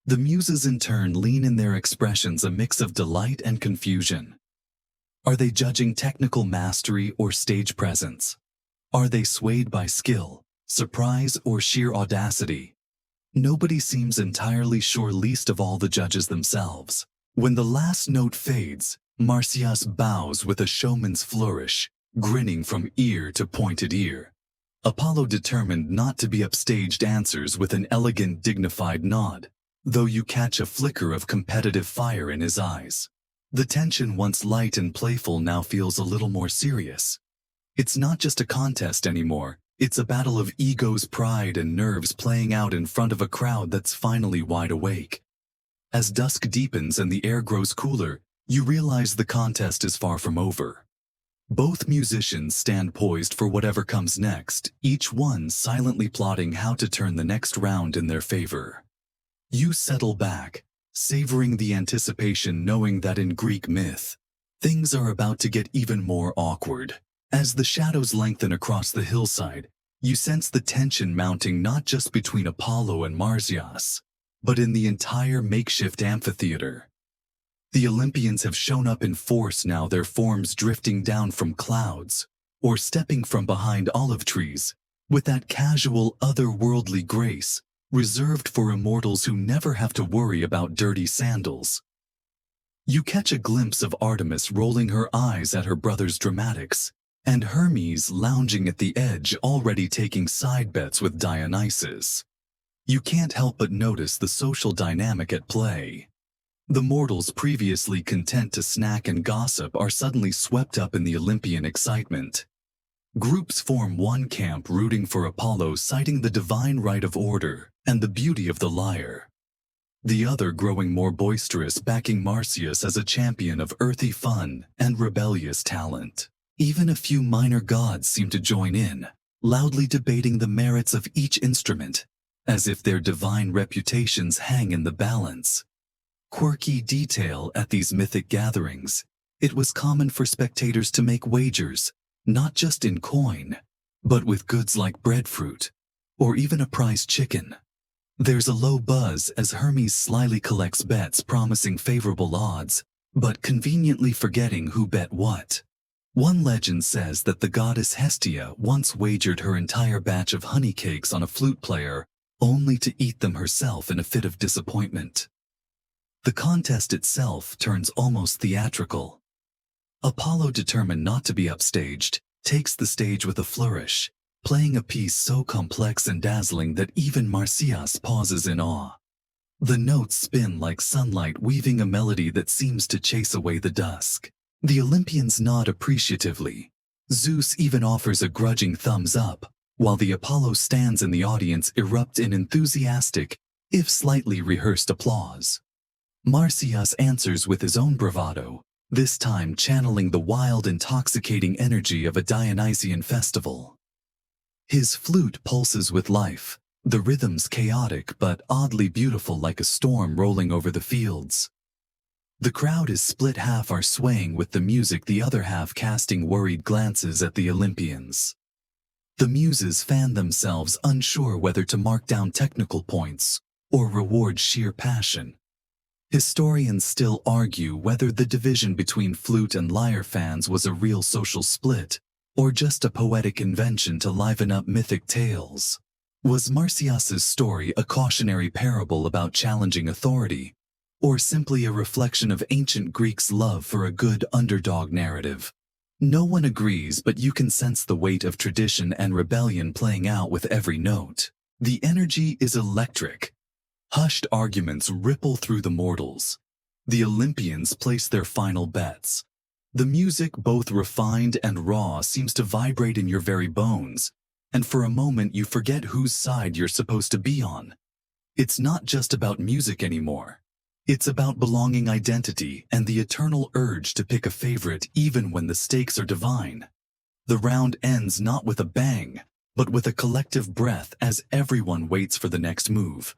The muses in turn lean in their expressions, a mix of delight and confusion. Are they judging technical mastery or stage presence? Are they swayed by skill, surprise, or sheer audacity? Nobody seems entirely sure, least of all the judges themselves. When the last note fades, Marsyas bows with a showman's flourish, grinning from ear to pointed ear. Apollo, determined not to be upstaged, answers with an elegant, dignified nod, though you catch a flicker of competitive fire in his eyes. The tension, once light and playful, now feels a little more serious. It's not just a contest anymore. It's a battle of egos, pride, and nerves playing out in front of a crowd that's finally wide awake. As dusk deepens and the air grows cooler, you realize the contest is far from over. Both musicians stand poised for whatever comes next, each one silently plotting how to turn the next round in their favor. You settle back, savoring the anticipation, knowing that in Greek myth, things are about to get even more awkward. As the shadows lengthen across the hillside, you sense the tension mounting, not just between Apollo and Marsyas, but in the entire makeshift amphitheater. The Olympians have shown up in force now, their forms drifting down from clouds, or stepping from behind olive trees, with that casual, otherworldly grace, reserved for immortals who never have to worry about dirty sandals. You catch a glimpse of Artemis rolling her eyes at her brother's dramatics, and Hermes lounging at the edge, already taking side bets with Dionysus. You can't help but notice the social dynamic at play. The mortals previously content to snack and gossip are suddenly swept up in the Olympian excitement. Groups form one camp rooting for Apollo, citing the divine right of order and the beauty of the lyre. The other growing more boisterous, backing Marsyas as a champion of earthy fun and rebellious talent. Even a few minor gods seem to join in, loudly debating the merits of each instrument, as if their divine reputations hang in the balance. Quirky detail at these mythic gatherings. It was common for spectators to make wagers, not just in coin, but with goods like breadfruit, or even a prized chicken. There's a low buzz as Hermes slyly collects bets, promising favorable odds, but conveniently forgetting who bet what. One legend says that the goddess Hestia once wagered her entire batch of honey cakes on a flute player, only to eat them herself in a fit of disappointment. The contest itself turns almost theatrical. Apollo, determined not to be upstaged, takes the stage with a flourish, playing a piece so complex and dazzling that even Marsyas pauses in awe. The notes spin like sunlight, weaving a melody that seems to chase away the dusk. The Olympians nod appreciatively. Zeus even offers a grudging thumbs up, while the Apollo stands in the audience erupt in enthusiastic, if slightly rehearsed applause. Marsyas answers with his own bravado, this time channeling the wild, intoxicating energy of a Dionysian festival. His flute pulses with life, the rhythms chaotic but oddly beautiful, like a storm rolling over the fields. The crowd is split, half are swaying with the music, the other half casting worried glances at the Olympians. The muses fan themselves, unsure whether to mark down technical points or reward sheer passion. Historians still argue whether the division between flute and lyre fans was a real social split, or just a poetic invention to liven up mythic tales. Was Marsyas's story a cautionary parable about challenging authority, or simply a reflection of ancient Greeks' love for a good underdog narrative? No one agrees, but you can sense the weight of tradition and rebellion playing out with every note. The energy is electric. Hushed arguments ripple through the mortals. The Olympians place their final bets. The music, both refined and raw, seems to vibrate in your very bones, and for a moment you forget whose side you're supposed to be on. It's not just about music anymore. It's about belonging, identity, and the eternal urge to pick a favorite even when the stakes are divine. The round ends not with a bang, but with a collective breath as everyone waits for the next move.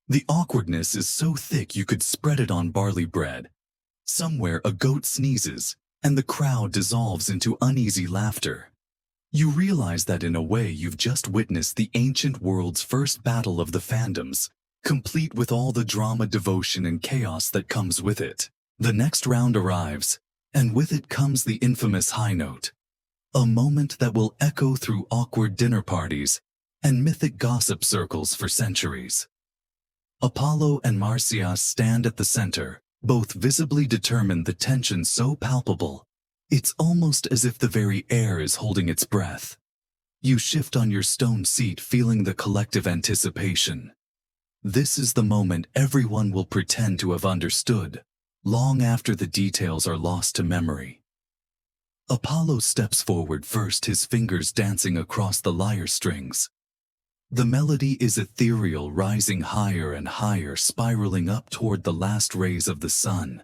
The awkwardness is so thick you could spread it on barley bread. Somewhere a goat sneezes, and the crowd dissolves into uneasy laughter. You realize that in a way you've just witnessed the ancient world's first battle of the fandoms, complete with all the drama, devotion, and chaos that comes with it. The next round arrives, and with it comes the infamous high note. A moment that will echo through awkward dinner parties and mythic gossip circles for centuries. Apollo and Marsyas stand at the center, both visibly determined, the tension so palpable. It's almost as if the very air is holding its breath. You shift on your stone seat, feeling the collective anticipation. This is the moment everyone will pretend to have understood, long after the details are lost to memory. Apollo steps forward first, his fingers dancing across the lyre strings. The melody is ethereal, rising higher and higher, spiraling up toward the last rays of the sun.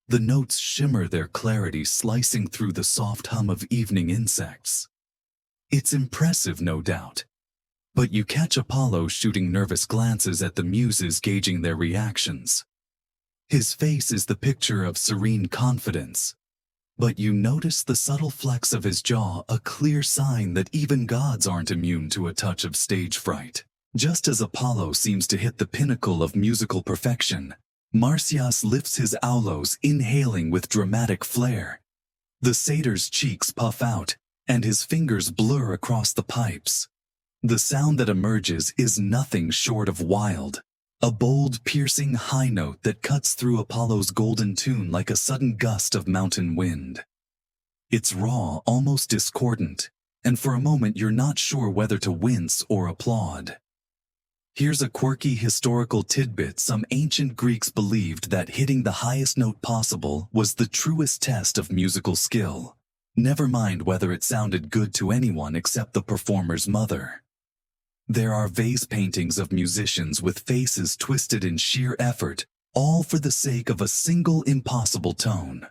The notes shimmer, their clarity slicing through the soft hum of evening insects. It's impressive, no doubt. But you catch Apollo shooting nervous glances at the muses, gauging their reactions. His face is the picture of serene confidence. But you notice the subtle flex of his jaw, a clear sign that even gods aren't immune to a touch of stage fright. Just as Apollo seems to hit the pinnacle of musical perfection, Marsyas lifts his aulos, inhaling with dramatic flair. The satyr's cheeks puff out, and his fingers blur across the pipes. The sound that emerges is nothing short of wild, a bold, piercing high note that cuts through Apollo's golden tune like a sudden gust of mountain wind. It's raw, almost discordant, and for a moment you're not sure whether to wince or applaud. Here's a quirky historical tidbit. Some ancient Greeks believed that hitting the highest note possible was the truest test of musical skill. Never mind whether it sounded good to anyone except the performer's mother. There are vase paintings of musicians with faces twisted in sheer effort, all for the sake of a single impossible tone.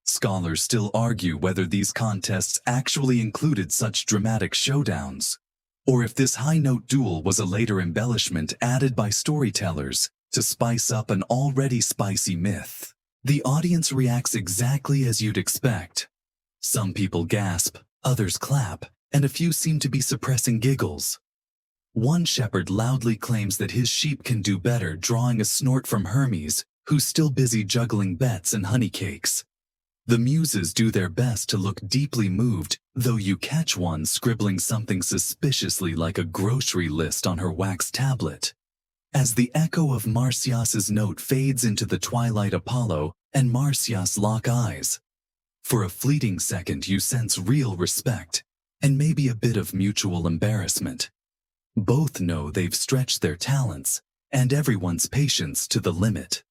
Scholars still argue whether these contests actually included such dramatic showdowns, or if this high-note duel was a later embellishment added by storytellers to spice up an already spicy myth. The audience reacts exactly as you'd expect. Some people gasp, others clap, and a few seem to be suppressing giggles. One shepherd loudly claims that his sheep can do better, drawing a snort from Hermes, who's still busy juggling bets and honey cakes. The muses do their best to look deeply moved, though you catch one scribbling something suspiciously like a grocery list on her wax tablet. As the echo of Marsyas's note fades into the twilight, Apollo and Marsyas lock eyes. For a fleeting second you sense real respect, and maybe a bit of mutual embarrassment. Both know they've stretched their talents, and everyone's patience to the limit.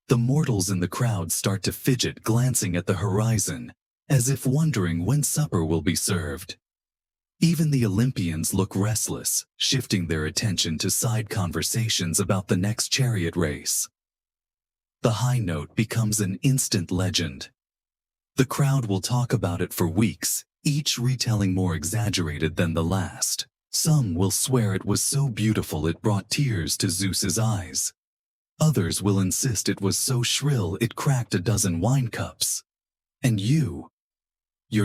The mortals in the crowd start to fidget, glancing at the horizon, as if wondering when supper will be served. Even the Olympians look restless, shifting their attention to side conversations about the next chariot race. The high note becomes an instant legend. The crowd will talk about it for weeks, each retelling more exaggerated than the last. Some will swear it was so beautiful it brought tears to Zeus's eyes. Others will insist it was so shrill it cracked a dozen wine cups. And you're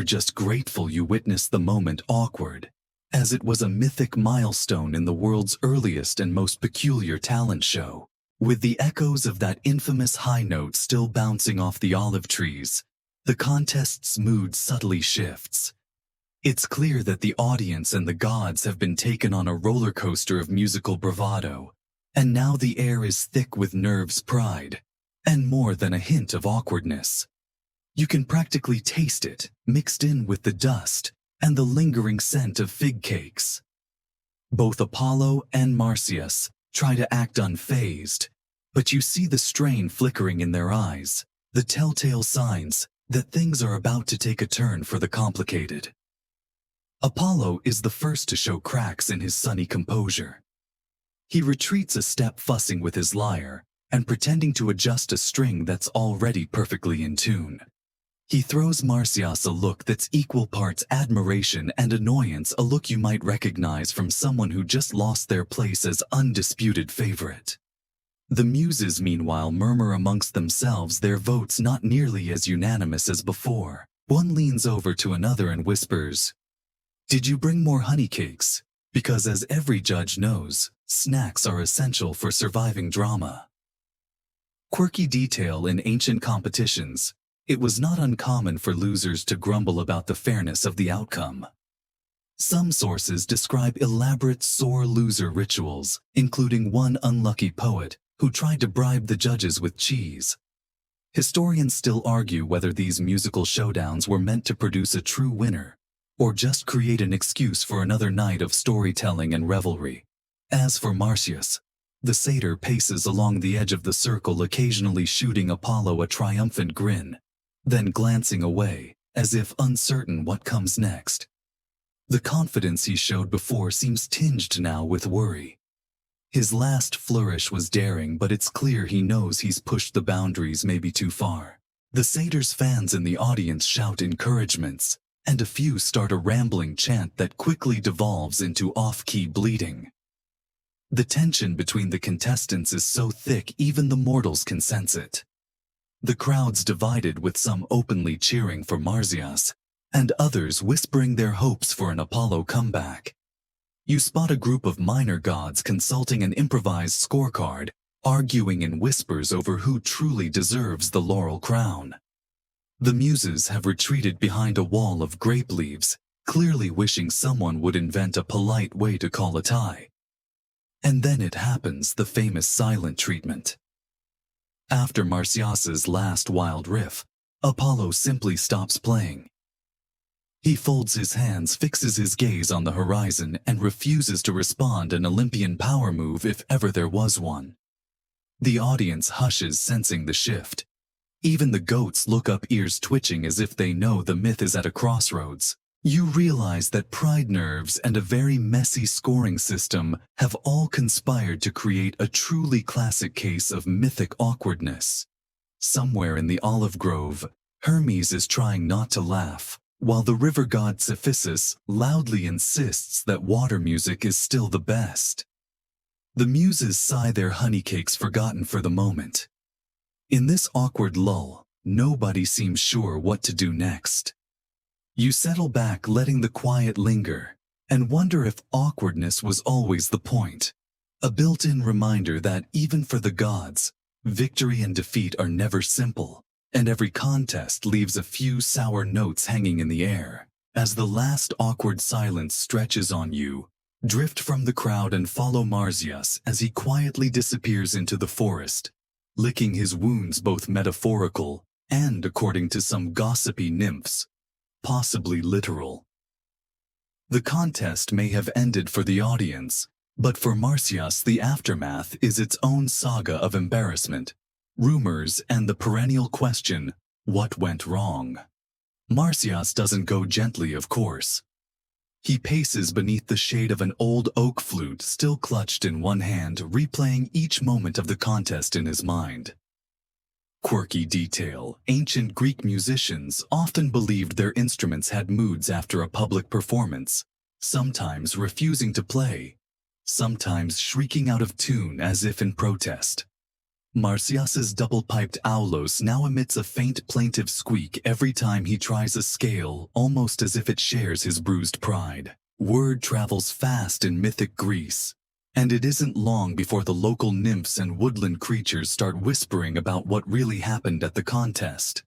just grateful you witnessed the moment, awkward, as it was a mythic milestone in the world's earliest and most peculiar talent show. With the echoes of that infamous high note still bouncing off the olive trees, the contest's mood subtly shifts. It's clear that the audience and the gods have been taken on a roller coaster of musical bravado, and now the air is thick with nerves, pride, and more than a hint of awkwardness. You can practically taste it, mixed in with the dust and the lingering scent of fig cakes. Both Apollo and Marsyas try to act unfazed, but you see the strain flickering in their eyes, the telltale signs that things are about to take a turn for the complicated. Apollo is the first to show cracks in his sunny composure. He retreats a step, fussing with his lyre and pretending to adjust a string that's already perfectly in tune. He throws Marsyas a look that's equal parts admiration and annoyance, a look you might recognize from someone who just lost their place as undisputed favorite. The muses, meanwhile, murmur amongst themselves, their votes not nearly as unanimous as before. One leans over to another and whispers, "Did you bring more honey cakes?" Because as every judge knows, snacks are essential for surviving drama. Quirky detail in ancient competitions. It was not uncommon for losers to grumble about the fairness of the outcome. Some sources describe elaborate sore loser rituals, including one unlucky poet who tried to bribe the judges with cheese. Historians still argue whether these musical showdowns were meant to produce a true winner, or just create an excuse for another night of storytelling and revelry. As for Marsyas, the satyr paces along the edge of the circle, occasionally shooting Apollo a triumphant grin, then glancing away, as if uncertain what comes next. The confidence he showed before seems tinged now with worry. His last flourish was daring, but it's clear he knows he's pushed the boundaries maybe too far. The satyr's fans in the audience shout encouragements, and a few start a rambling chant that quickly devolves into off-key bleating. The tension between the contestants is so thick even the mortals can sense it. The crowd's divided, with some openly cheering for Marsyas, and others whispering their hopes for an Apollo comeback. You spot a group of minor gods consulting an improvised scorecard, arguing in whispers over who truly deserves the laurel crown. The muses have retreated behind a wall of grape leaves, clearly wishing someone would invent a polite way to call a tie. And then it happens, the famous silent treatment. After Marsyas's last wild riff, Apollo simply stops playing. He folds his hands, fixes his gaze on the horizon, and refuses to respond, an Olympian power move if ever there was one. The audience hushes, sensing the shift. Even the goats look up, ears twitching as if they know the myth is at a crossroads. You realize that pride, nerves, and a very messy scoring system have all conspired to create a truly classic case of mythic awkwardness. Somewhere in the olive grove, Hermes is trying not to laugh, while the river god Cephissus loudly insists that water music is still the best. The muses sigh, their honeycakes forgotten for the moment. In this awkward lull, nobody seems sure what to do next. You settle back, letting the quiet linger, and wonder if awkwardness was always the point. A built-in reminder that even for the gods, victory and defeat are never simple, and every contest leaves a few sour notes hanging in the air. As the last awkward silence stretches on you, drift from the crowd and follow Marsyas as he quietly disappears into the forest, licking his wounds, both metaphorical and, according to some gossipy nymphs, possibly literal. The contest may have ended for the audience, but for Marsyas the aftermath is its own saga of embarrassment, rumors, and the perennial question, what went wrong? Marsyas doesn't go gently, of course. He paces beneath the shade of an old oak flute still clutched in one hand, replaying each moment of the contest in his mind. Quirky detail: ancient Greek musicians often believed their instruments had moods after a public performance, sometimes refusing to play, sometimes shrieking out of tune as if in protest. Marsyas's double-piped aulos now emits a faint plaintive squeak every time he tries a scale, almost as if it shares his bruised pride. Word travels fast in mythic Greece, and it isn't long before the local nymphs and woodland creatures start whispering about what really happened at the contest.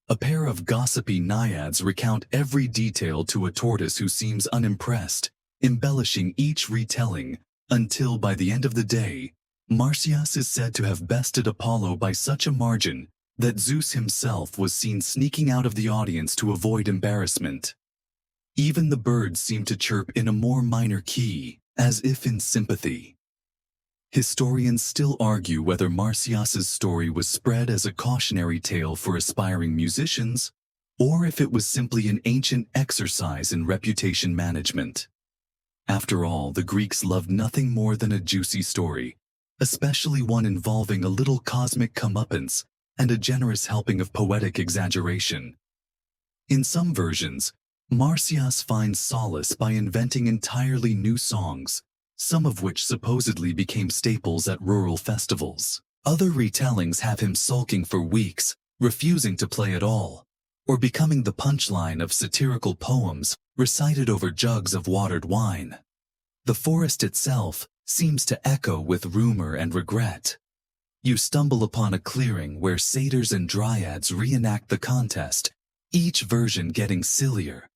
A pair of gossipy naiads recount every detail to a tortoise who seems unimpressed, embellishing each retelling, until by the end of the day, Marsyas is said to have bested Apollo by such a margin that Zeus himself was seen sneaking out of the audience to avoid embarrassment. Even the birds seem to chirp in a more minor key, as if in sympathy. Historians still argue whether Marsyas's story was spread as a cautionary tale for aspiring musicians, or if it was simply an ancient exercise in reputation management. After all, the Greeks loved nothing more than a juicy story, especially one involving a little cosmic comeuppance and a generous helping of poetic exaggeration. In some versions, Marsyas finds solace by inventing entirely new songs, some of which supposedly became staples at rural festivals. Other retellings have him sulking for weeks, refusing to play at all, or becoming the punchline of satirical poems recited over jugs of watered wine. The forest itself seems to echo with rumor and regret. You stumble upon a clearing where satyrs and dryads reenact the contest, each version getting sillier.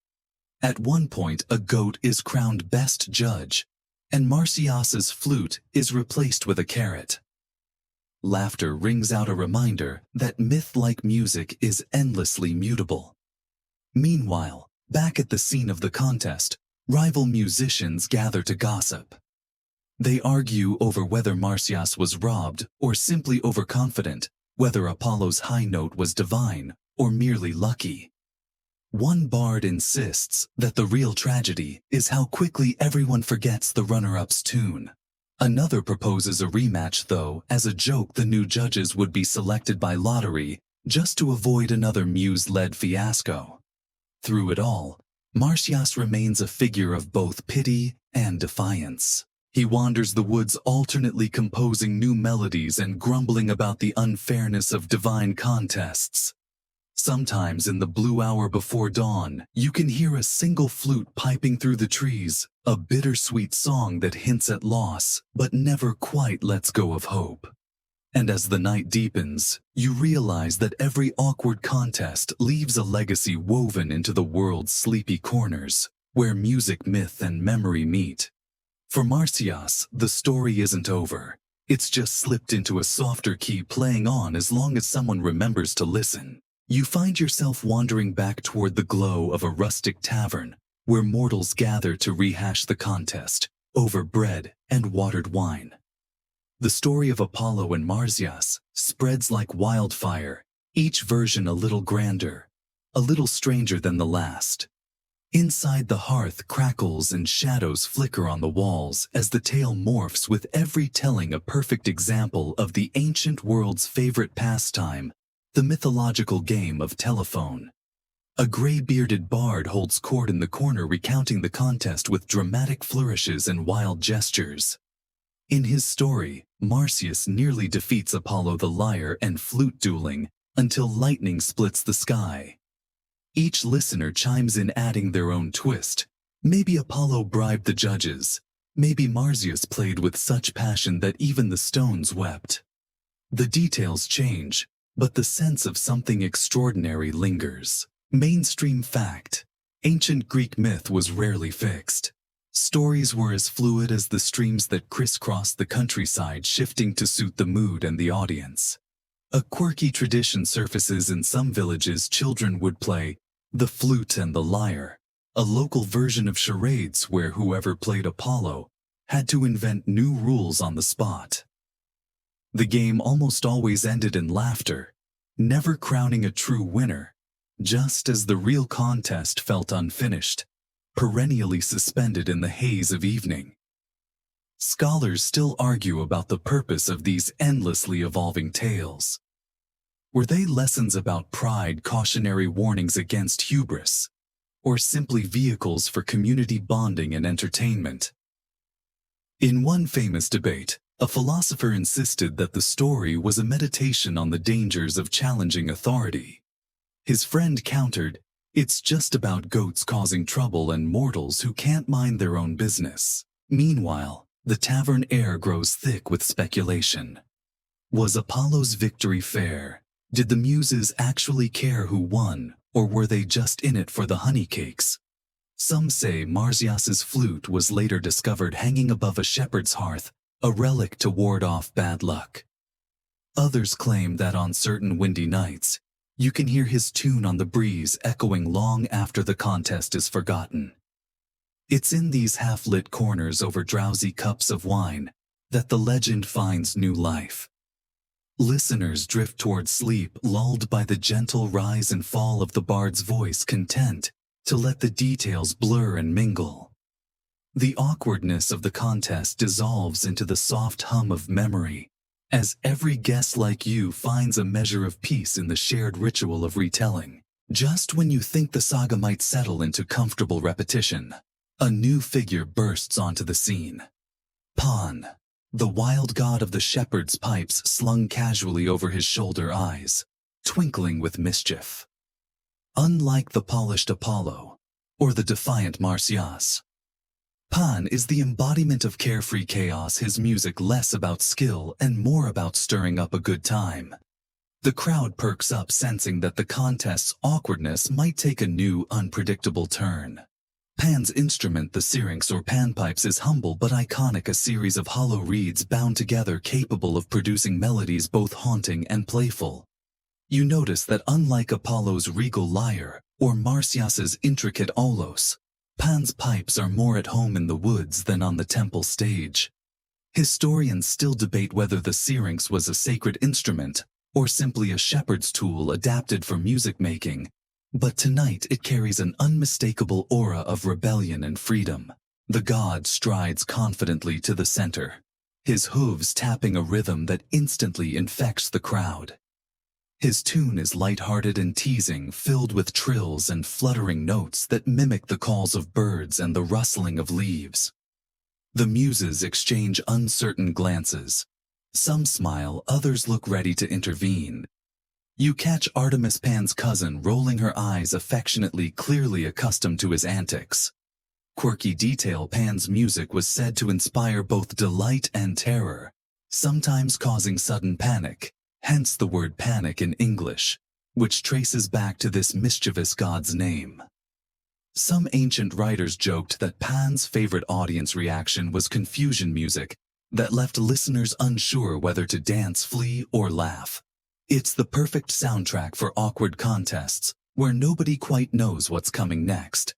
At one point, a goat is crowned best judge, and Marsyas's flute is replaced with a carrot. Laughter rings out, a reminder that myth-like music is endlessly mutable. Meanwhile, back at the scene of the contest, rival musicians gather to gossip. They argue over whether Marsyas was robbed or simply overconfident, whether Apollo's high note was divine or merely lucky. One bard insists that the real tragedy is how quickly everyone forgets the runner-up's tune. Another proposes a rematch, though, as a joke the new judges would be selected by lottery just to avoid another muse-led fiasco. Through it all, Marsyas remains a figure of both pity and defiance. He wanders the woods, alternately composing new melodies and grumbling about the unfairness of divine contests. Sometimes in the blue hour before dawn, you can hear a single flute piping through the trees, a bittersweet song that hints at loss, but never quite lets go of hope. And as the night deepens, you realize that every awkward contest leaves a legacy woven into the world's sleepy corners, where music, myth, and memory meet. For Marsyas, the story isn't over. It's just slipped into a softer key, playing on as long as someone remembers to listen. You find yourself wandering back toward the glow of a rustic tavern, where mortals gather to rehash the contest over bread and watered wine. The story of Apollo and Marsyas spreads like wildfire, each version a little grander, a little stranger than the last. Inside the hearth, crackles and shadows flicker on the walls as the tale morphs, with every telling a perfect example of the ancient world's favorite pastime, the mythological game of telephone. A gray-bearded bard holds court in the corner, recounting the contest with dramatic flourishes and wild gestures. In his story, Marsyas nearly defeats Apollo the lyre and flute dueling until lightning splits the sky. Each listener chimes in, adding their own twist. Maybe Apollo bribed the judges. Maybe Marsyas played with such passion that even the stones wept. The details change, but the sense of something extraordinary lingers. Mainstream fact: ancient Greek myth was rarely fixed. Stories were as fluid as the streams that crisscrossed the countryside, shifting to suit the mood and the audience. A quirky tradition surfaces in some villages. Children would play the flute and the lyre, a local version of charades where whoever played Apollo had to invent new rules on the spot. The game almost always ended in laughter, never crowning a true winner, just as the real contest felt unfinished, perennially suspended in the haze of evening. Scholars still argue about the purpose of these endlessly evolving tales. Were they lessons about pride, cautionary warnings against hubris, or simply vehicles for community bonding and entertainment? In one famous debate, a philosopher insisted that the story was a meditation on the dangers of challenging authority. His friend countered, "It's just about goats causing trouble and mortals who can't mind their own business." Meanwhile, the tavern air grows thick with speculation. Was Apollo's victory fair? Did the muses actually care who won, or were they just in it for the honeycakes? Some say Marsyas's flute was later discovered hanging above a shepherd's hearth, a relic to ward off bad luck. Others claim that on certain windy nights, you can hear his tune on the breeze echoing long after the contest is forgotten. It's in these half-lit corners over drowsy cups of wine that the legend finds new life. Listeners drift toward sleep, lulled by the gentle rise and fall of the bard's voice, content to let the details blur and mingle. The awkwardness of the contest dissolves into the soft hum of memory, as every guest like you finds a measure of peace in the shared ritual of retelling. Just when you think the saga might settle into comfortable repetition, a new figure bursts onto the scene. Pan, the wild god of the shepherd's pipes, slung casually over his shoulder, eyes twinkling with mischief. Unlike the polished Apollo or the defiant Marsyas, Pan is the embodiment of carefree chaos, his music less about skill and more about stirring up a good time. The crowd perks up, sensing that the contest's awkwardness might take a new, unpredictable turn. Pan's instrument, the syrinx or panpipes, is humble but iconic, a series of hollow reeds bound together capable of producing melodies both haunting and playful. You notice that unlike Apollo's regal lyre or Marsyas's intricate aulos, Pan's pipes are more at home in the woods than on the temple stage. Historians still debate whether the syrinx was a sacred instrument or simply a shepherd's tool adapted for music making, but tonight it carries an unmistakable aura of rebellion and freedom. The god strides confidently to the center, his hooves tapping a rhythm that instantly infects the crowd. His tune is light-hearted and teasing, filled with trills and fluttering notes that mimic the calls of birds and the rustling of leaves. The muses exchange uncertain glances. Some smile, others look ready to intervene. You catch Artemis Pan's cousin rolling her eyes affectionately, clearly accustomed to his antics. Quirky detail: Pan's music was said to inspire both delight and terror, sometimes causing sudden panic, hence the word panic in English, which traces back to this mischievous god's name. Some ancient writers joked that Pan's favorite audience reaction was confusion music that left listeners unsure whether to dance, flee, or laugh. It's the perfect soundtrack for awkward contests where nobody quite knows what's coming next.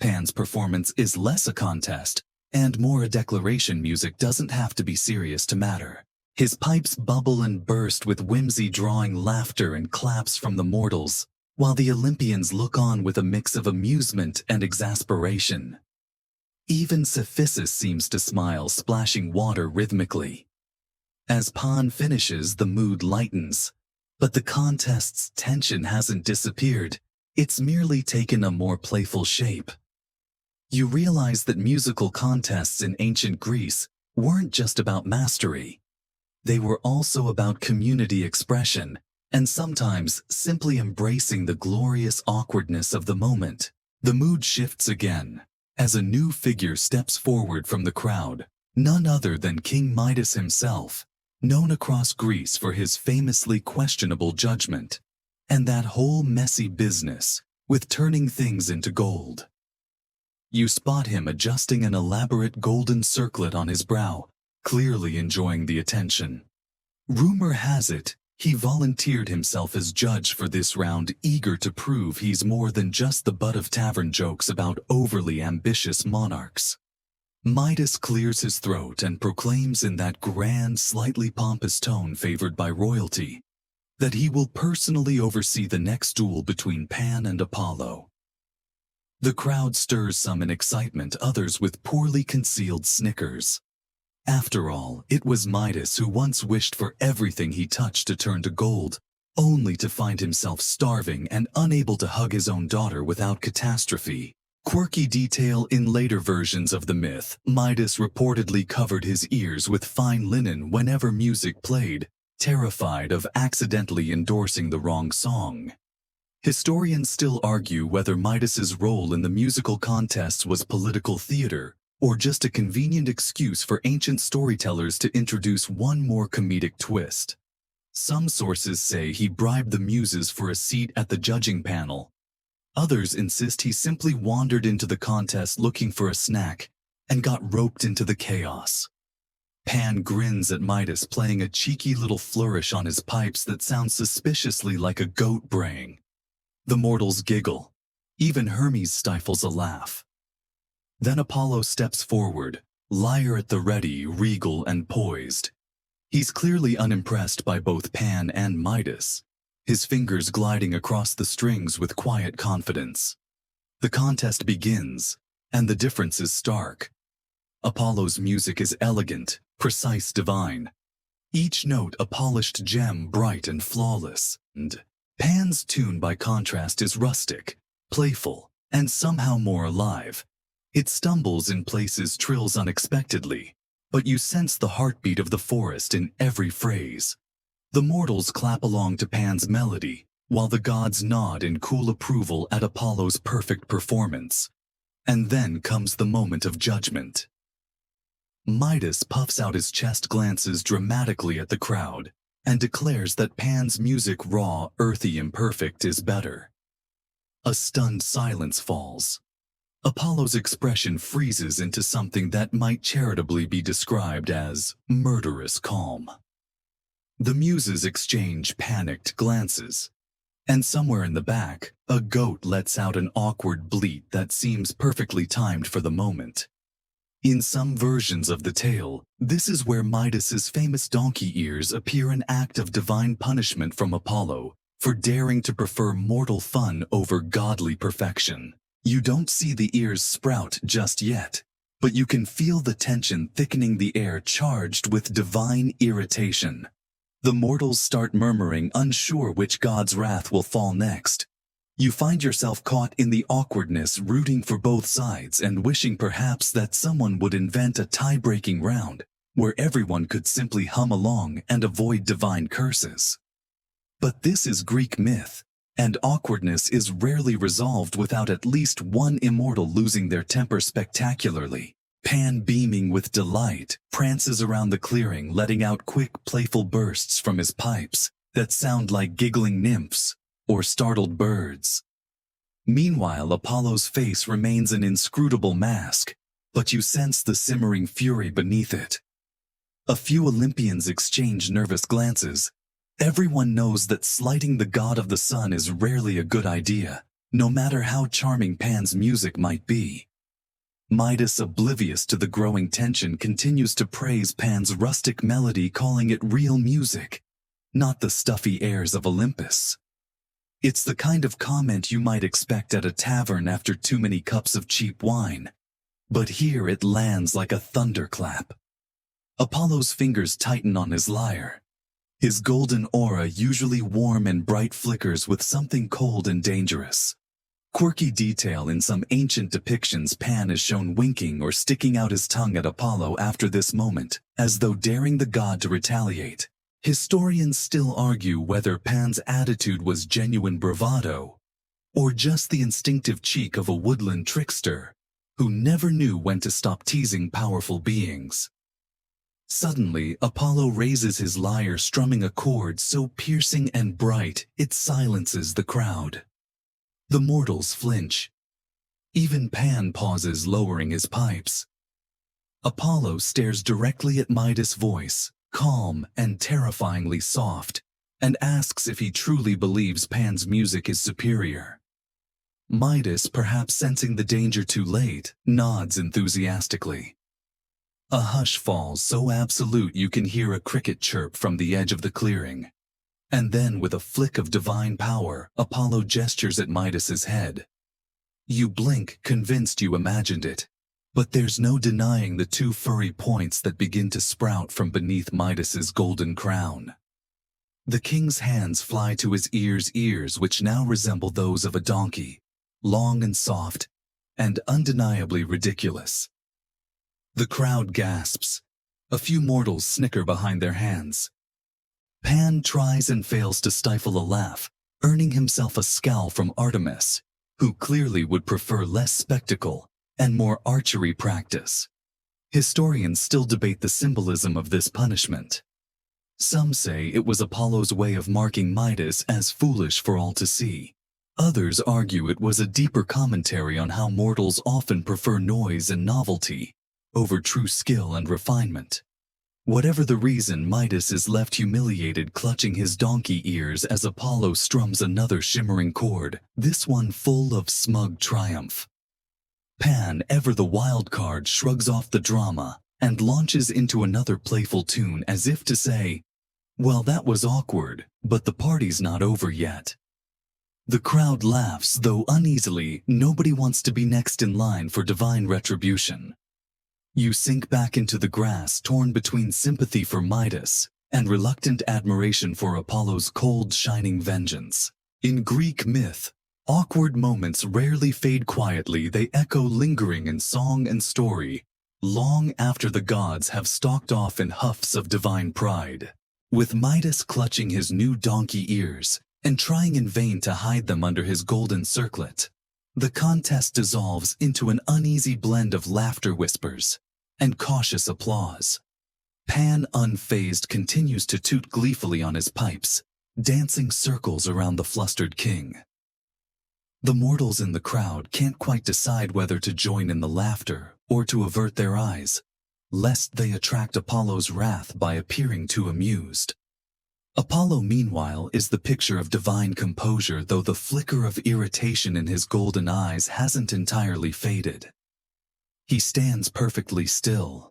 Pan's performance is less a contest and more a declaration. Music doesn't have to be serious to matter. His pipes bubble and burst with whimsy, drawing laughter and claps from the mortals, while the Olympians look on with a mix of amusement and exasperation. Even Cephissus seems to smile, splashing water rhythmically. As Pan finishes, the mood lightens, but the contest's tension hasn't disappeared. It's merely taken a more playful shape. You realize that musical contests in ancient Greece weren't just about mastery. They were also about community expression, and sometimes simply embracing the glorious awkwardness of the moment. The mood shifts again, as a new figure steps forward from the crowd, none other than King Midas himself, known across Greece for his famously questionable judgment, and that whole messy business with turning things into gold. You spot him adjusting an elaborate golden circlet on his brow, clearly enjoying the attention. Rumor has it, he volunteered himself as judge for this round, eager to prove he's more than just the butt of tavern jokes about overly ambitious monarchs. Midas clears his throat and proclaims in that grand, slightly pompous tone favored by royalty, that he will personally oversee the next duel between Pan and Apollo. The crowd stirs, some in excitement, others with poorly concealed snickers. After all, it was Midas who once wished for everything he touched to turn to gold, only to find himself starving and unable to hug his own daughter without catastrophe. Quirky detail: in later versions of the myth, Midas reportedly covered his ears with fine linen whenever music played, terrified of accidentally endorsing the wrong song. Historians still argue whether Midas's role in the musical contests was political theater, or just a convenient excuse for ancient storytellers to introduce one more comedic twist. Some sources say he bribed the muses for a seat at the judging panel. Others insist he simply wandered into the contest looking for a snack and got roped into the chaos. Pan grins at Midas, playing a cheeky little flourish on his pipes that sounds suspiciously like a goat braying. The mortals giggle. Even Hermes stifles a laugh. Then Apollo steps forward, lyre at the ready, regal and poised. He's clearly unimpressed by both Pan and Midas, his fingers gliding across the strings with quiet confidence. The contest begins, and the difference is stark. Apollo's music is elegant, precise, divine. Each note a polished gem, bright and flawless, and Pan's tune, by contrast, is rustic, playful, and somehow more alive. It stumbles in places, trills unexpectedly, but you sense the heartbeat of the forest in every phrase. The mortals clap along to Pan's melody, while the gods nod in cool approval at Apollo's perfect performance. And then comes the moment of judgment. Midas puffs out his chest, glances dramatically at the crowd, and declares that Pan's music, raw, earthy, imperfect, is better. A stunned silence falls. Apollo's expression freezes into something that might charitably be described as murderous calm. The muses exchange panicked glances, and somewhere in the back, a goat lets out an awkward bleat that seems perfectly timed for the moment. In some versions of the tale, this is where Midas's famous donkey ears appear, an act of divine punishment from Apollo for daring to prefer mortal fun over godly perfection. You don't see the ears sprout just yet, but you can feel the tension thickening, the air charged with divine irritation. The mortals start murmuring, unsure which god's wrath will fall next. You find yourself caught in the awkwardness, rooting for both sides and wishing perhaps that someone would invent a tie-breaking round where everyone could simply hum along and avoid divine curses. But this is Greek myth, and awkwardness is rarely resolved without at least one immortal losing their temper spectacularly. Pan, beaming with delight, prances around the clearing, letting out quick, playful bursts from his pipes that sound like giggling nymphs or startled birds. Meanwhile, Apollo's face remains an inscrutable mask, but you sense the simmering fury beneath it. A few Olympians exchange nervous glances. Everyone knows that slighting the god of the sun is rarely a good idea, no matter how charming Pan's music might be. Midas, oblivious to the growing tension, continues to praise Pan's rustic melody, calling it real music, not the stuffy airs of Olympus. It's the kind of comment you might expect at a tavern after too many cups of cheap wine, but here it lands like a thunderclap. Apollo's fingers tighten on his lyre. His golden aura, usually warm and bright, flickers with something cold and dangerous. Quirky detail: in some ancient depictions, Pan is shown winking or sticking out his tongue at Apollo after this moment, as though daring the god to retaliate. Historians still argue whether Pan's attitude was genuine bravado, or just the instinctive cheek of a woodland trickster who never knew when to stop teasing powerful beings. Suddenly, Apollo raises his lyre, strumming a chord so piercing and bright it silences the crowd. The mortals flinch. Even Pan pauses, lowering his pipes. Apollo stares directly at Midas' voice, calm and terrifyingly soft, and asks if he truly believes Pan's music is superior. Midas, perhaps sensing the danger too late, nods enthusiastically. A hush falls, so absolute you can hear a cricket chirp from the edge of the clearing. And then, with a flick of divine power, Apollo gestures at Midas's head. You blink, convinced you imagined it. But there's no denying the two furry points that begin to sprout from beneath Midas's golden crown. The king's hands fly to his ears, which now resemble those of a donkey, long and soft, and undeniably ridiculous. The crowd gasps. A few mortals snicker behind their hands. Pan tries and fails to stifle a laugh, earning himself a scowl from Artemis, who clearly would prefer less spectacle and more archery practice. Historians still debate the symbolism of this punishment. Some say it was Apollo's way of marking Midas as foolish for all to see. Others argue it was a deeper commentary on how mortals often prefer noise and novelty over true skill and refinement. Whatever the reason, Midas is left humiliated, clutching his donkey ears as Apollo strums another shimmering chord, this one full of smug triumph. Pan, ever the wild card, shrugs off the drama and launches into another playful tune, as if to say, well, that was awkward, but the party's not over yet. The crowd laughs, though uneasily. Nobody wants to be next in line for divine retribution. You sink back into the grass, torn between sympathy for Midas and reluctant admiration for Apollo's cold, shining vengeance. In Greek myth, awkward moments rarely fade quietly. They echo lingering in song and story, long after the gods have stalked off in huffs of divine pride. With Midas clutching his new donkey ears and trying in vain to hide them under his golden circlet, the contest dissolves into an uneasy blend of laughter, whispers, and cautious applause. Pan, unfazed, continues to toot gleefully on his pipes, dancing circles around the flustered king. The mortals in the crowd can't quite decide whether to join in the laughter or to avert their eyes, lest they attract Apollo's wrath by appearing too amused. Apollo, meanwhile, is the picture of divine composure, though the flicker of irritation in his golden eyes hasn't entirely faded. He stands perfectly still,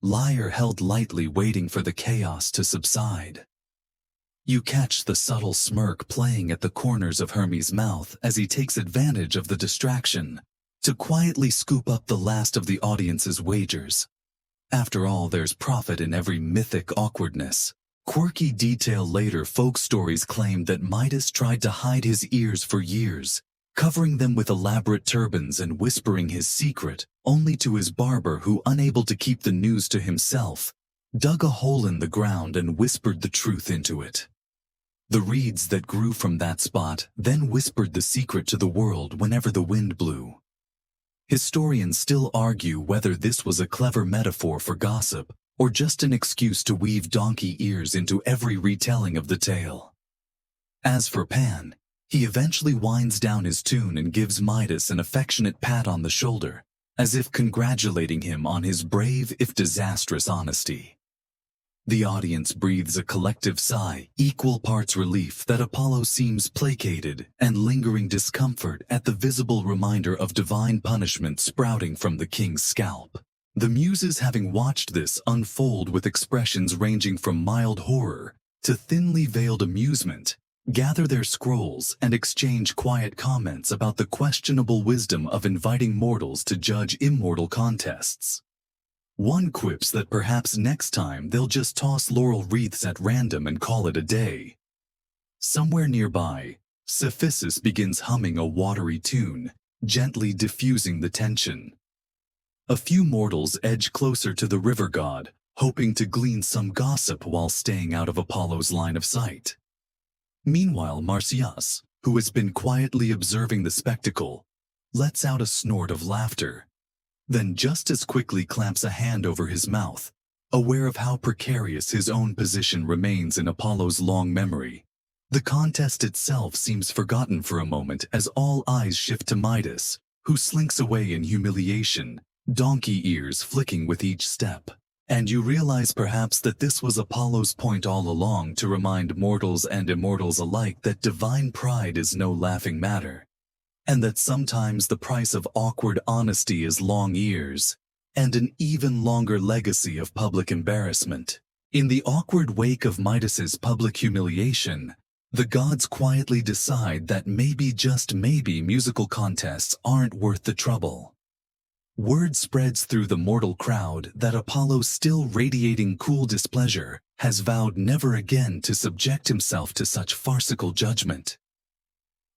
lyre held lightly, waiting for the chaos to subside. You catch the subtle smirk playing at the corners of Hermes' mouth as he takes advantage of the distraction to quietly scoop up the last of the audience's wagers. After all, there's profit in every mythic awkwardness. Quirky detail: later folk stories claim that Midas tried to hide his ears for years, covering them with elaborate turbans and whispering his secret only to his barber, who, unable to keep the news to himself, dug a hole in the ground and whispered the truth into it. The reeds that grew from that spot then whispered the secret to the world whenever the wind blew. Historians still argue whether this was a clever metaphor for gossip or just an excuse to weave donkey ears into every retelling of the tale. As for Pan, he eventually winds down his tune and gives Midas an affectionate pat on the shoulder, as if congratulating him on his brave if disastrous honesty. The audience breathes a collective sigh, equal parts relief that Apollo seems placated and lingering discomfort at the visible reminder of divine punishment sprouting from the king's scalp. The muses, having watched this unfold with expressions ranging from mild horror to thinly veiled amusement, gather their scrolls and exchange quiet comments about the questionable wisdom of inviting mortals to judge immortal contests. One quips that perhaps next time they'll just toss laurel wreaths at random and call it a day. Somewhere nearby, Cephissus begins humming a watery tune, gently diffusing the tension. A few mortals edge closer to the river god, hoping to glean some gossip while staying out of Apollo's line of sight. Meanwhile, Marsyas, who has been quietly observing the spectacle, lets out a snort of laughter, then just as quickly clamps a hand over his mouth, aware of how precarious his own position remains in Apollo's long memory. The contest itself seems forgotten for a moment as all eyes shift to Midas, who slinks away in humiliation, donkey ears flicking with each step. And you realize perhaps that this was Apollo's point all along, to remind mortals and immortals alike that divine pride is no laughing matter, and that sometimes the price of awkward honesty is long ears, and an even longer legacy of public embarrassment. In the awkward wake of Midas's public humiliation, the gods quietly decide that maybe, just maybe, musical contests aren't worth the trouble. Word spreads through the mortal crowd that Apollo, still radiating cool displeasure, has vowed never again to subject himself to such farcical judgment.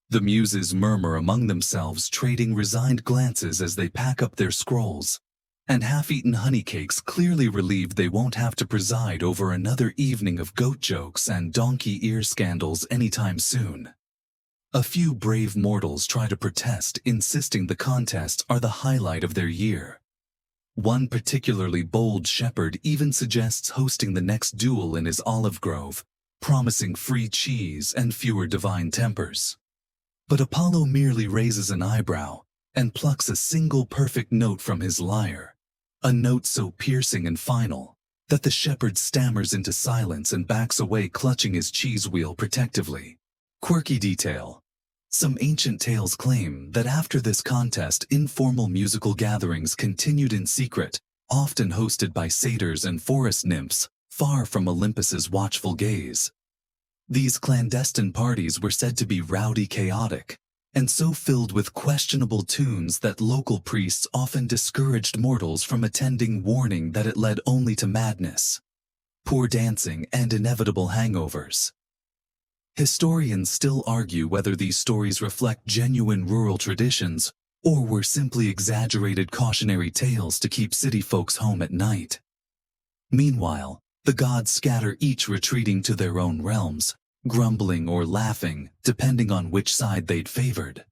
The muses murmur among themselves, trading resigned glances as they pack up their scrolls, and half-eaten honeycakes, clearly relieved they won't have to preside over another evening of goat jokes and donkey ear scandals anytime soon. A few brave mortals try to protest, insisting the contests are the highlight of their year. One particularly bold shepherd even suggests hosting the next duel in his olive grove, promising free cheese and fewer divine tempers. But Apollo merely raises an eyebrow and plucks a single perfect note from his lyre, a note so piercing and final that the shepherd stammers into silence and backs away, clutching his cheese wheel protectively. Quirky detail. Some ancient tales claim that after this contest, informal musical gatherings continued in secret, often hosted by satyrs and forest nymphs, far from Olympus's watchful gaze. These clandestine parties were said to be rowdy, chaotic, and so filled with questionable tunes that local priests often discouraged mortals from attending, warning that it led only to madness, poor dancing, and inevitable hangovers. Historians still argue whether these stories reflect genuine rural traditions or were simply exaggerated cautionary tales to keep city folks home at night. Meanwhile, the gods scatter, each retreating to their own realms, grumbling or laughing, depending on which side they'd favored.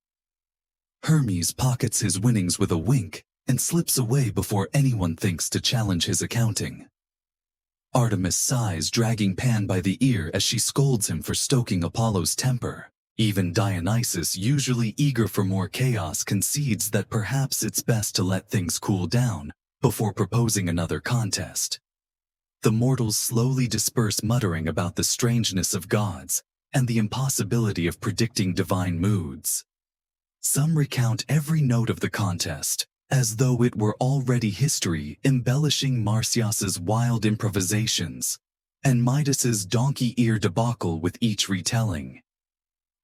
Hermes pockets his winnings with a wink and slips away before anyone thinks to challenge his accounting. Artemis sighs, dragging Pan by the ear as she scolds him for stoking Apollo's temper. Even Dionysus, usually eager for more chaos, concedes that perhaps it's best to let things cool down before proposing another contest. The mortals slowly disperse, muttering about the strangeness of gods and the impossibility of predicting divine moods. Some recount every note of the contest, as though it were already history, embellishing Marsyas's wild improvisations and Midas's donkey ear debacle with each retelling.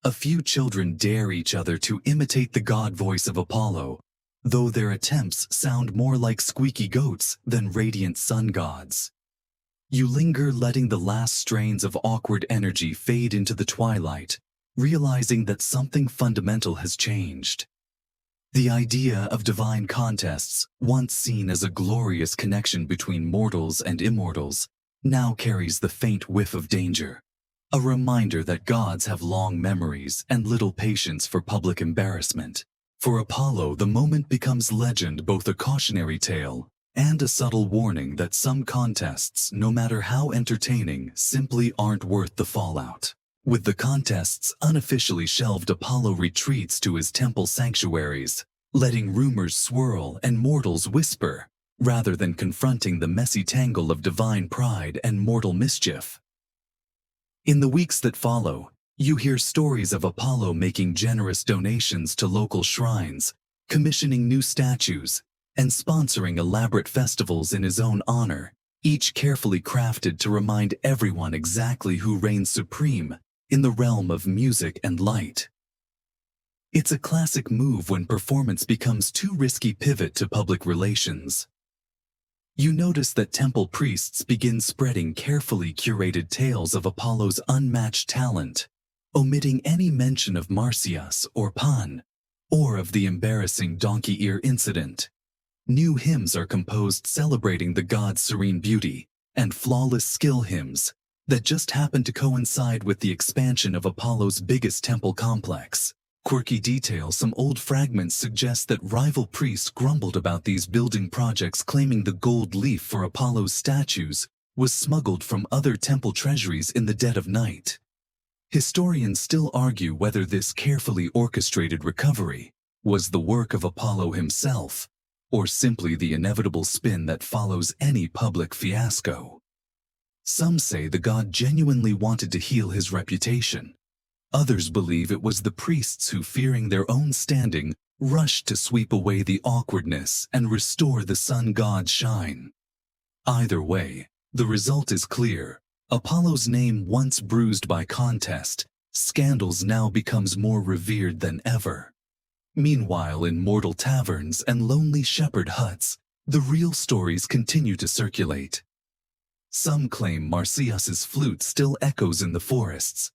A few children dare each other to imitate the god voice of Apollo, though their attempts sound more like squeaky goats than radiant sun gods. You linger, letting the last strains of awkward energy fade into the twilight, realizing that something fundamental has changed. The idea of divine contests, once seen as a glorious connection between mortals and immortals, now carries the faint whiff of danger. a reminder that gods have long memories and little patience for public embarrassment. For Apollo, the moment becomes legend, both a cautionary tale and a subtle warning that some contests, no matter how entertaining, simply aren't worth the fallout. With the contests unofficially shelved, Apollo retreats to his temple sanctuaries, letting rumors swirl and mortals whisper, rather than confronting the messy tangle of divine pride and mortal mischief. In the weeks that follow, you hear stories of Apollo making generous donations to local shrines, commissioning new statues, and sponsoring elaborate festivals in his own honor, each carefully crafted to remind everyone exactly who reigns supreme in the realm of music and light. It's a classic move when performance becomes too risky. Pivot to public relations. You notice that temple priests begin spreading carefully curated tales of Apollo's unmatched talent, omitting any mention of Marsyas or Pan, or of the embarrassing donkey ear incident. New hymns are composed celebrating the god's serene beauty, and flawless skill hymns that just happen to coincide with the expansion of Apollo's biggest temple complex. Quirky details. Some old fragments suggest that rival priests grumbled about these building projects, claiming the gold leaf for Apollo's statues was smuggled from other temple treasuries in the dead of night. Historians still argue whether this carefully orchestrated recovery was the work of Apollo himself, or simply the inevitable spin that follows any public fiasco. Some say the god genuinely wanted to heal his reputation. Others believe it was the priests who, fearing their own standing, rushed to sweep away the awkwardness and restore the sun god's shine. Either way, the result is clear. Apollo's name, once bruised by contest, scandals, now becomes more revered than ever. Meanwhile, in mortal taverns and lonely shepherd huts, the real stories continue to circulate. Some claim Marsyas's flute still echoes in the forests,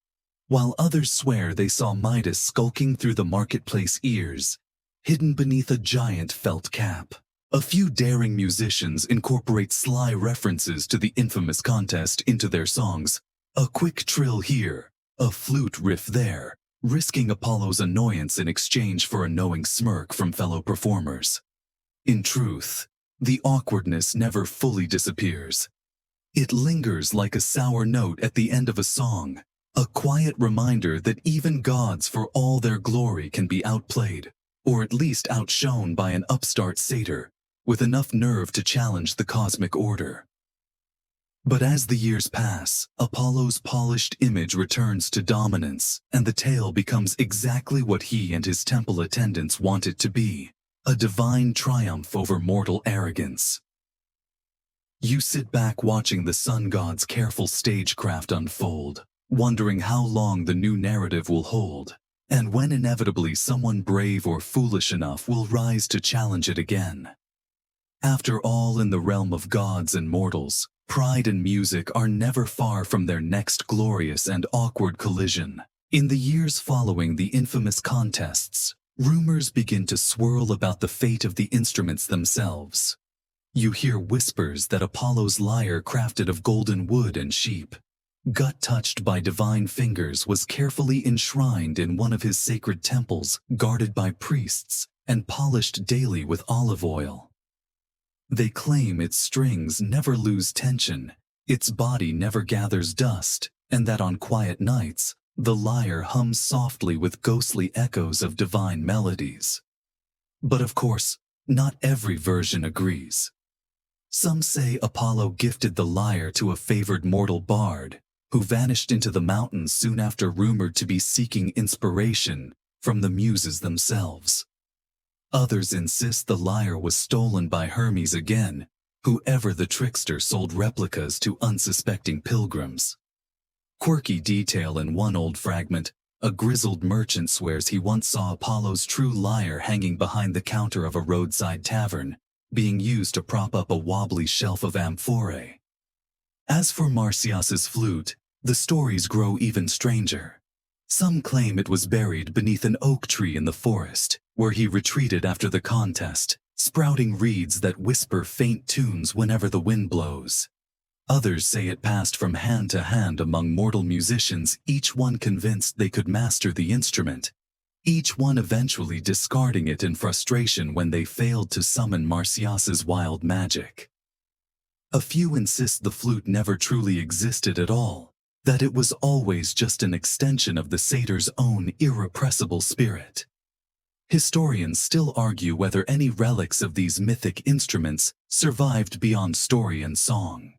while others swear they saw Midas skulking through the marketplace ears, hidden beneath a giant felt cap. A few daring musicians incorporate sly references to the infamous contest into their songs, a quick trill here, a flute riff there, risking Apollo's annoyance in exchange for a knowing smirk from fellow performers. In truth, the awkwardness never fully disappears. It lingers like a sour note at the end of a song, a quiet reminder that even gods, for all their glory, can be outplayed, or at least outshone by an upstart satyr with enough nerve to challenge the cosmic order. But as the years pass, Apollo's polished image returns to dominance, and the tale becomes exactly what he and his temple attendants want it to be, a divine triumph over mortal arrogance. You sit back watching the sun god's careful stagecraft unfold, wondering how long the new narrative will hold, and when inevitably someone brave or foolish enough will rise to challenge it again. After all, in the realm of gods and mortals, pride and music are never far from their next glorious and awkward collision. In the years following the infamous contests, rumors begin to swirl about the fate of the instruments themselves. You hear whispers that Apollo's lyre, crafted of golden wood and sheep, gut-touched by divine fingers, was carefully enshrined in one of his sacred temples, guarded by priests and polished daily with olive oil. They claim its strings never lose tension, its body never gathers dust, and that on quiet nights, the lyre hums softly with ghostly echoes of divine melodies. But of course, not every version agrees. Some say Apollo gifted the lyre to a favored mortal bard, who vanished into the mountains soon after, rumored to be seeking inspiration from the muses themselves. Others insist the lyre was stolen by Hermes again, whoever the trickster sold replicas to unsuspecting pilgrims. Quirky detail: in one old fragment, a grizzled merchant swears he once saw Apollo's true lyre hanging behind the counter of a roadside tavern, being used to prop up a wobbly shelf of amphorae. As for Marsyas's flute, the stories grow even stranger. Some claim it was buried beneath an oak tree in the forest, where he retreated after the contest, sprouting reeds that whisper faint tunes whenever the wind blows. Others say it passed from hand to hand among mortal musicians, each one convinced they could master the instrument, each one eventually discarding it in frustration when they failed to summon Marsyas's wild magic. A few insist the flute never truly existed at all, that it was always just an extension of the satyr's own irrepressible spirit. Historians still argue whether any relics of these mythic instruments survived beyond story and song.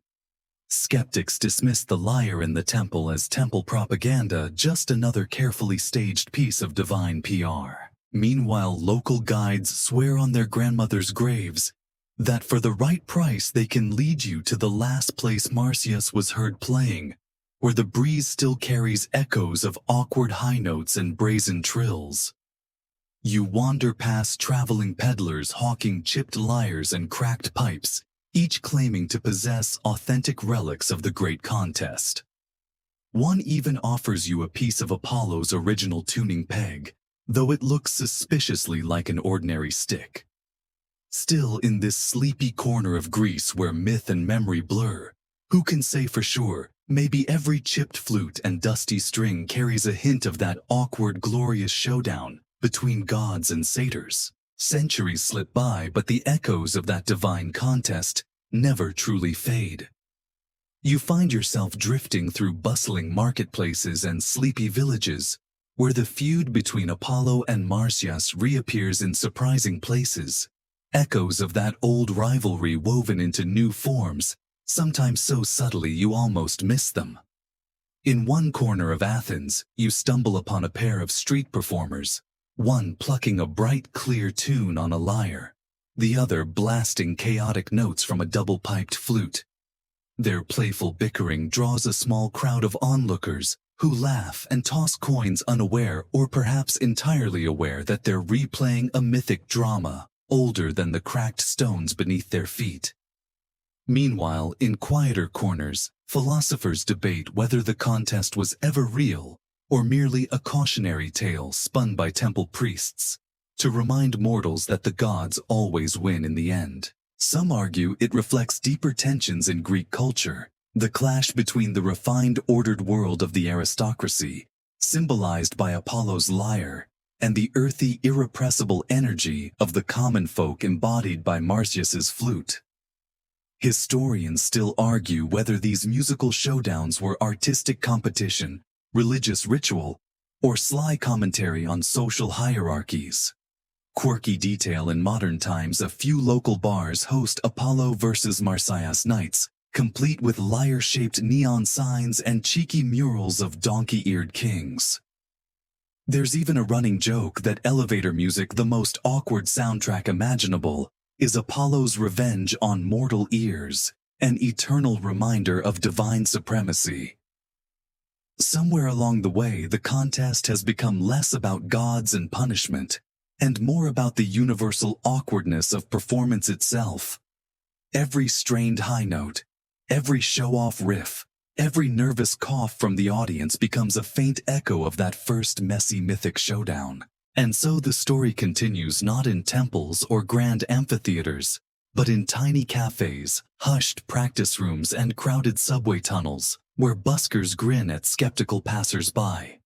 Skeptics dismiss the lyre in the temple as temple propaganda, just another carefully staged piece of divine PR. Meanwhile, local guides swear on their grandmother's graves that for the right price they can lead you to the last place Marsyas was heard playing, where the breeze still carries echoes of awkward high notes and brazen trills. You wander past traveling peddlers hawking chipped lyres and cracked pipes, each claiming to possess authentic relics of the great contest. One even offers you a piece of Apollo's original tuning peg, though it looks suspiciously like an ordinary stick. Still, in this sleepy corner of Greece where myth and memory blur, who can say for sure? Maybe every chipped flute and dusty string carries a hint of that awkward, glorious showdown between gods and satyrs. Centuries slip by, but the echoes of that divine contest never truly fade. You find yourself drifting through bustling marketplaces and sleepy villages, where the feud between Apollo and Marsyas reappears in surprising places. Echoes of that old rivalry woven into new forms, sometimes so subtly you almost miss them. In one corner of Athens, you stumble upon a pair of street performers, one plucking a bright, clear tune on a lyre, the other blasting chaotic notes from a double-piped flute. Their playful bickering draws a small crowd of onlookers who laugh and toss coins, unaware or perhaps entirely aware that they're replaying a mythic drama older than the cracked stones beneath their feet. Meanwhile, in quieter corners, philosophers debate whether the contest was ever real or merely a cautionary tale spun by temple priests to remind mortals that the gods always win in the end. Some argue it reflects deeper tensions in Greek culture, the clash between the refined, ordered world of the aristocracy, symbolized by Apollo's lyre, and the earthy, irrepressible energy of the common folk embodied by Marsyas's flute. Historians still argue whether these musical showdowns were artistic competition, religious ritual, or sly commentary on social hierarchies. Quirky detail: in modern times, a few local bars host Apollo versus Marsyas nights, complete with lyre-shaped neon signs and cheeky murals of donkey-eared kings. There's even a running joke that elevator music, the most awkward soundtrack imaginable, is Apollo's revenge on mortal ears, an eternal reminder of divine supremacy. Somewhere along the way, the contest has become less about gods and punishment, and more about the universal awkwardness of performance itself. Every strained high note, every show-off riff, every nervous cough from the audience becomes a faint echo of that first messy mythic showdown. And so the story continues, not in temples or grand amphitheaters, but in tiny cafes, hushed practice rooms, and crowded subway tunnels, where buskers grin at skeptical passers-by.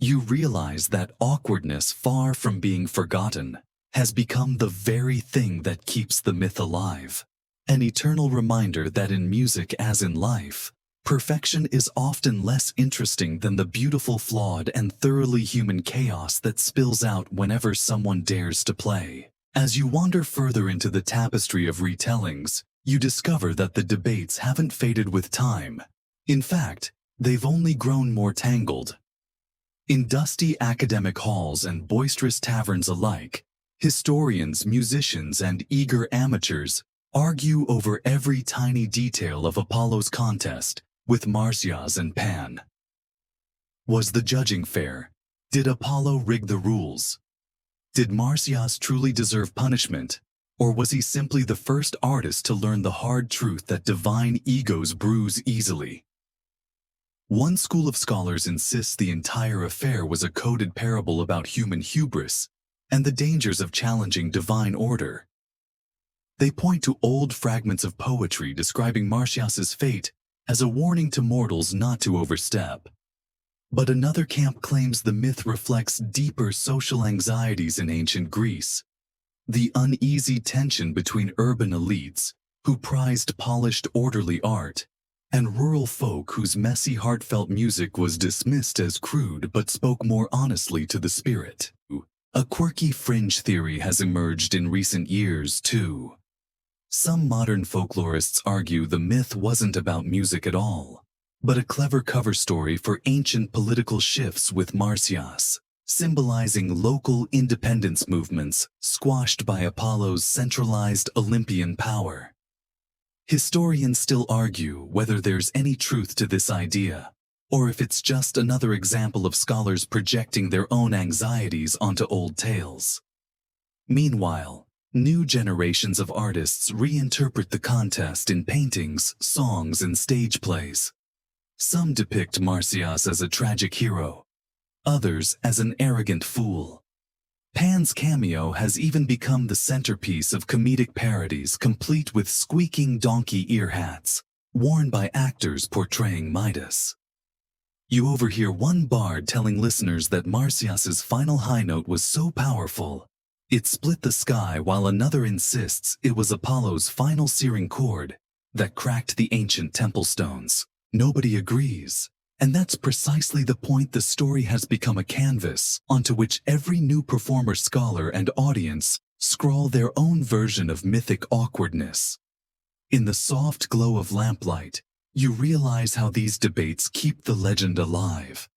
You realize that awkwardness, far from being forgotten, has become the very thing that keeps the myth alive. An eternal reminder that in music, as in life, perfection is often less interesting than the beautiful, flawed, and thoroughly human chaos that spills out whenever someone dares to play. As you wander further into the tapestry of retellings, you discover that the debates haven't faded with time. In fact, they've only grown more tangled. In dusty academic halls and boisterous taverns alike, historians, musicians, and eager amateurs argue over every tiny detail of Apollo's contest with Marsyas and Pan. Was the judging fair? Did Apollo rig the rules? Did Marsyas truly deserve punishment? Or was he simply the first artist to learn the hard truth that divine egos bruise easily? One school of scholars insists the entire affair was a coded parable about human hubris and the dangers of challenging divine order. They point to old fragments of poetry describing Marsyas's fate as a warning to mortals not to overstep. But another camp claims the myth reflects deeper social anxieties in ancient Greece. The uneasy tension between urban elites, who prized polished, orderly art, and rural folk whose messy, heartfelt music was dismissed as crude but spoke more honestly to the spirit. A quirky fringe theory has emerged in recent years, too. Some modern folklorists argue the myth wasn't about music at all, but a clever cover story for ancient political shifts with Marsyas, symbolizing local independence movements squashed by Apollo's centralized Olympian power. Historians still argue whether there's any truth to this idea, or if it's just another example of scholars projecting their own anxieties onto old tales. Meanwhile, new generations of artists reinterpret the contest in paintings, songs, and stage plays. Some depict Marsyas as a tragic hero, others as an arrogant fool. Pan's cameo has even become the centerpiece of comedic parodies, complete with squeaking donkey ear hats, worn by actors portraying Midas. You overhear one bard telling listeners that Marsyas's final high note was so powerful, it split the sky, while another insists it was Apollo's final searing chord that cracked the ancient temple stones. Nobody agrees. And that's precisely the point. The story has become a canvas onto which every new performer, scholar, and audience scrawl their own version of mythic awkwardness. In the soft glow of lamplight, you realize how these debates keep the legend alive.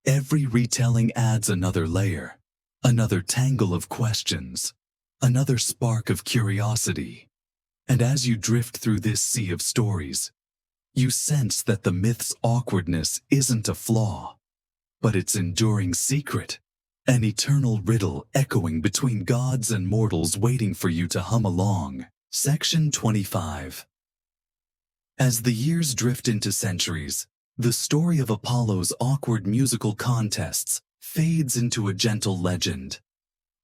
Every retelling adds another layer, another tangle of questions, another spark of curiosity. And as you drift through this sea of stories, you sense that the myth's awkwardness isn't a flaw, but its enduring secret, an eternal riddle echoing between gods and mortals waiting for you to hum along. Section 25. As the years drift into centuries, the story of Apollo's awkward musical contests fades into a gentle legend.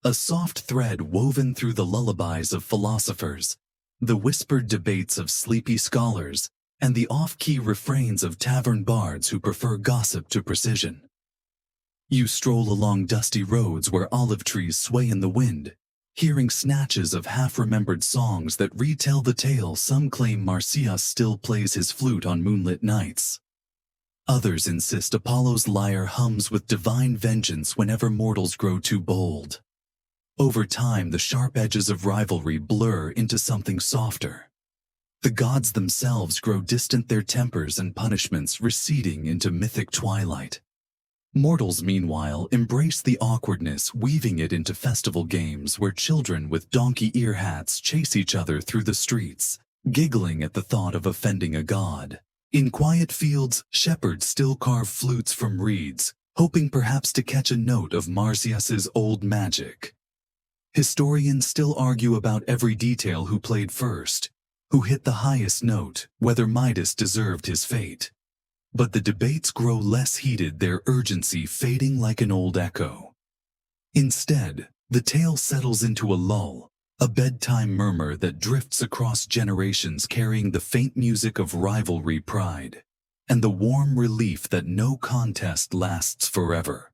A soft thread woven through the lullabies of philosophers, the whispered debates of sleepy scholars, and the off-key refrains of tavern bards who prefer gossip to precision. You stroll along dusty roads where olive trees sway in the wind, hearing snatches of half-remembered songs that retell the tale. Some claim Marsyas still plays his flute on moonlit nights. Others insist Apollo's lyre hums with divine vengeance whenever mortals grow too bold. Over time, the sharp edges of rivalry blur into something softer. The gods themselves grow distant, their tempers and punishments receding into mythic twilight. Mortals, meanwhile, embrace the awkwardness, weaving it into festival games where children with donkey ear hats chase each other through the streets, giggling at the thought of offending a god. In quiet fields, shepherds still carve flutes from reeds, hoping perhaps to catch a note of Marsyas's old magic. Historians still argue about every detail: who played first, who hit the highest note, whether Midas deserved his fate. But the debates grow less heated, their urgency fading like an old echo. Instead, the tale settles into a lull, a bedtime murmur that drifts across generations, carrying the faint music of rivalry, pride, and the warm relief that no contest lasts forever.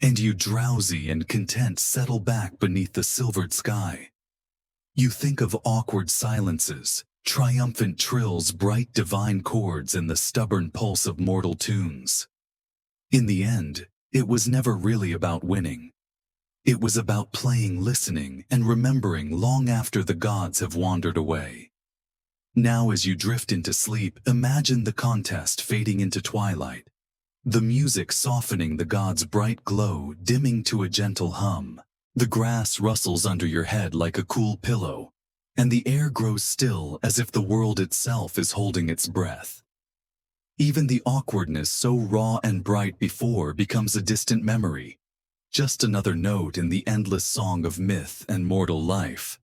And you, drowsy and content, settle back beneath the silvered sky. You think of awkward silences, triumphant trills, bright divine chords, and the stubborn pulse of mortal tunes. In the end, it was never really about winning. It was about playing, listening, and remembering long after the gods have wandered away. Now, as you drift into sleep, imagine the contest fading into twilight, the music softening, the gods' bright glow dimming to a gentle hum. The grass rustles under your head like a cool pillow, and the air grows still as if the world itself is holding its breath. Even the awkwardness, so raw and bright before, becomes a distant memory, just another note in the endless song of myth and mortal life.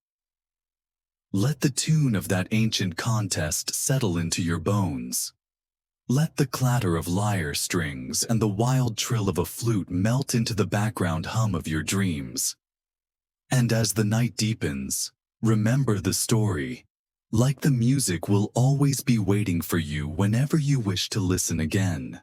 Let the tune of that ancient contest settle into your bones. Let the clatter of lyre strings and the wild trill of a flute melt into the background hum of your dreams. And as the night deepens, Remember the story. Like the music will always be waiting for you whenever you wish to listen again.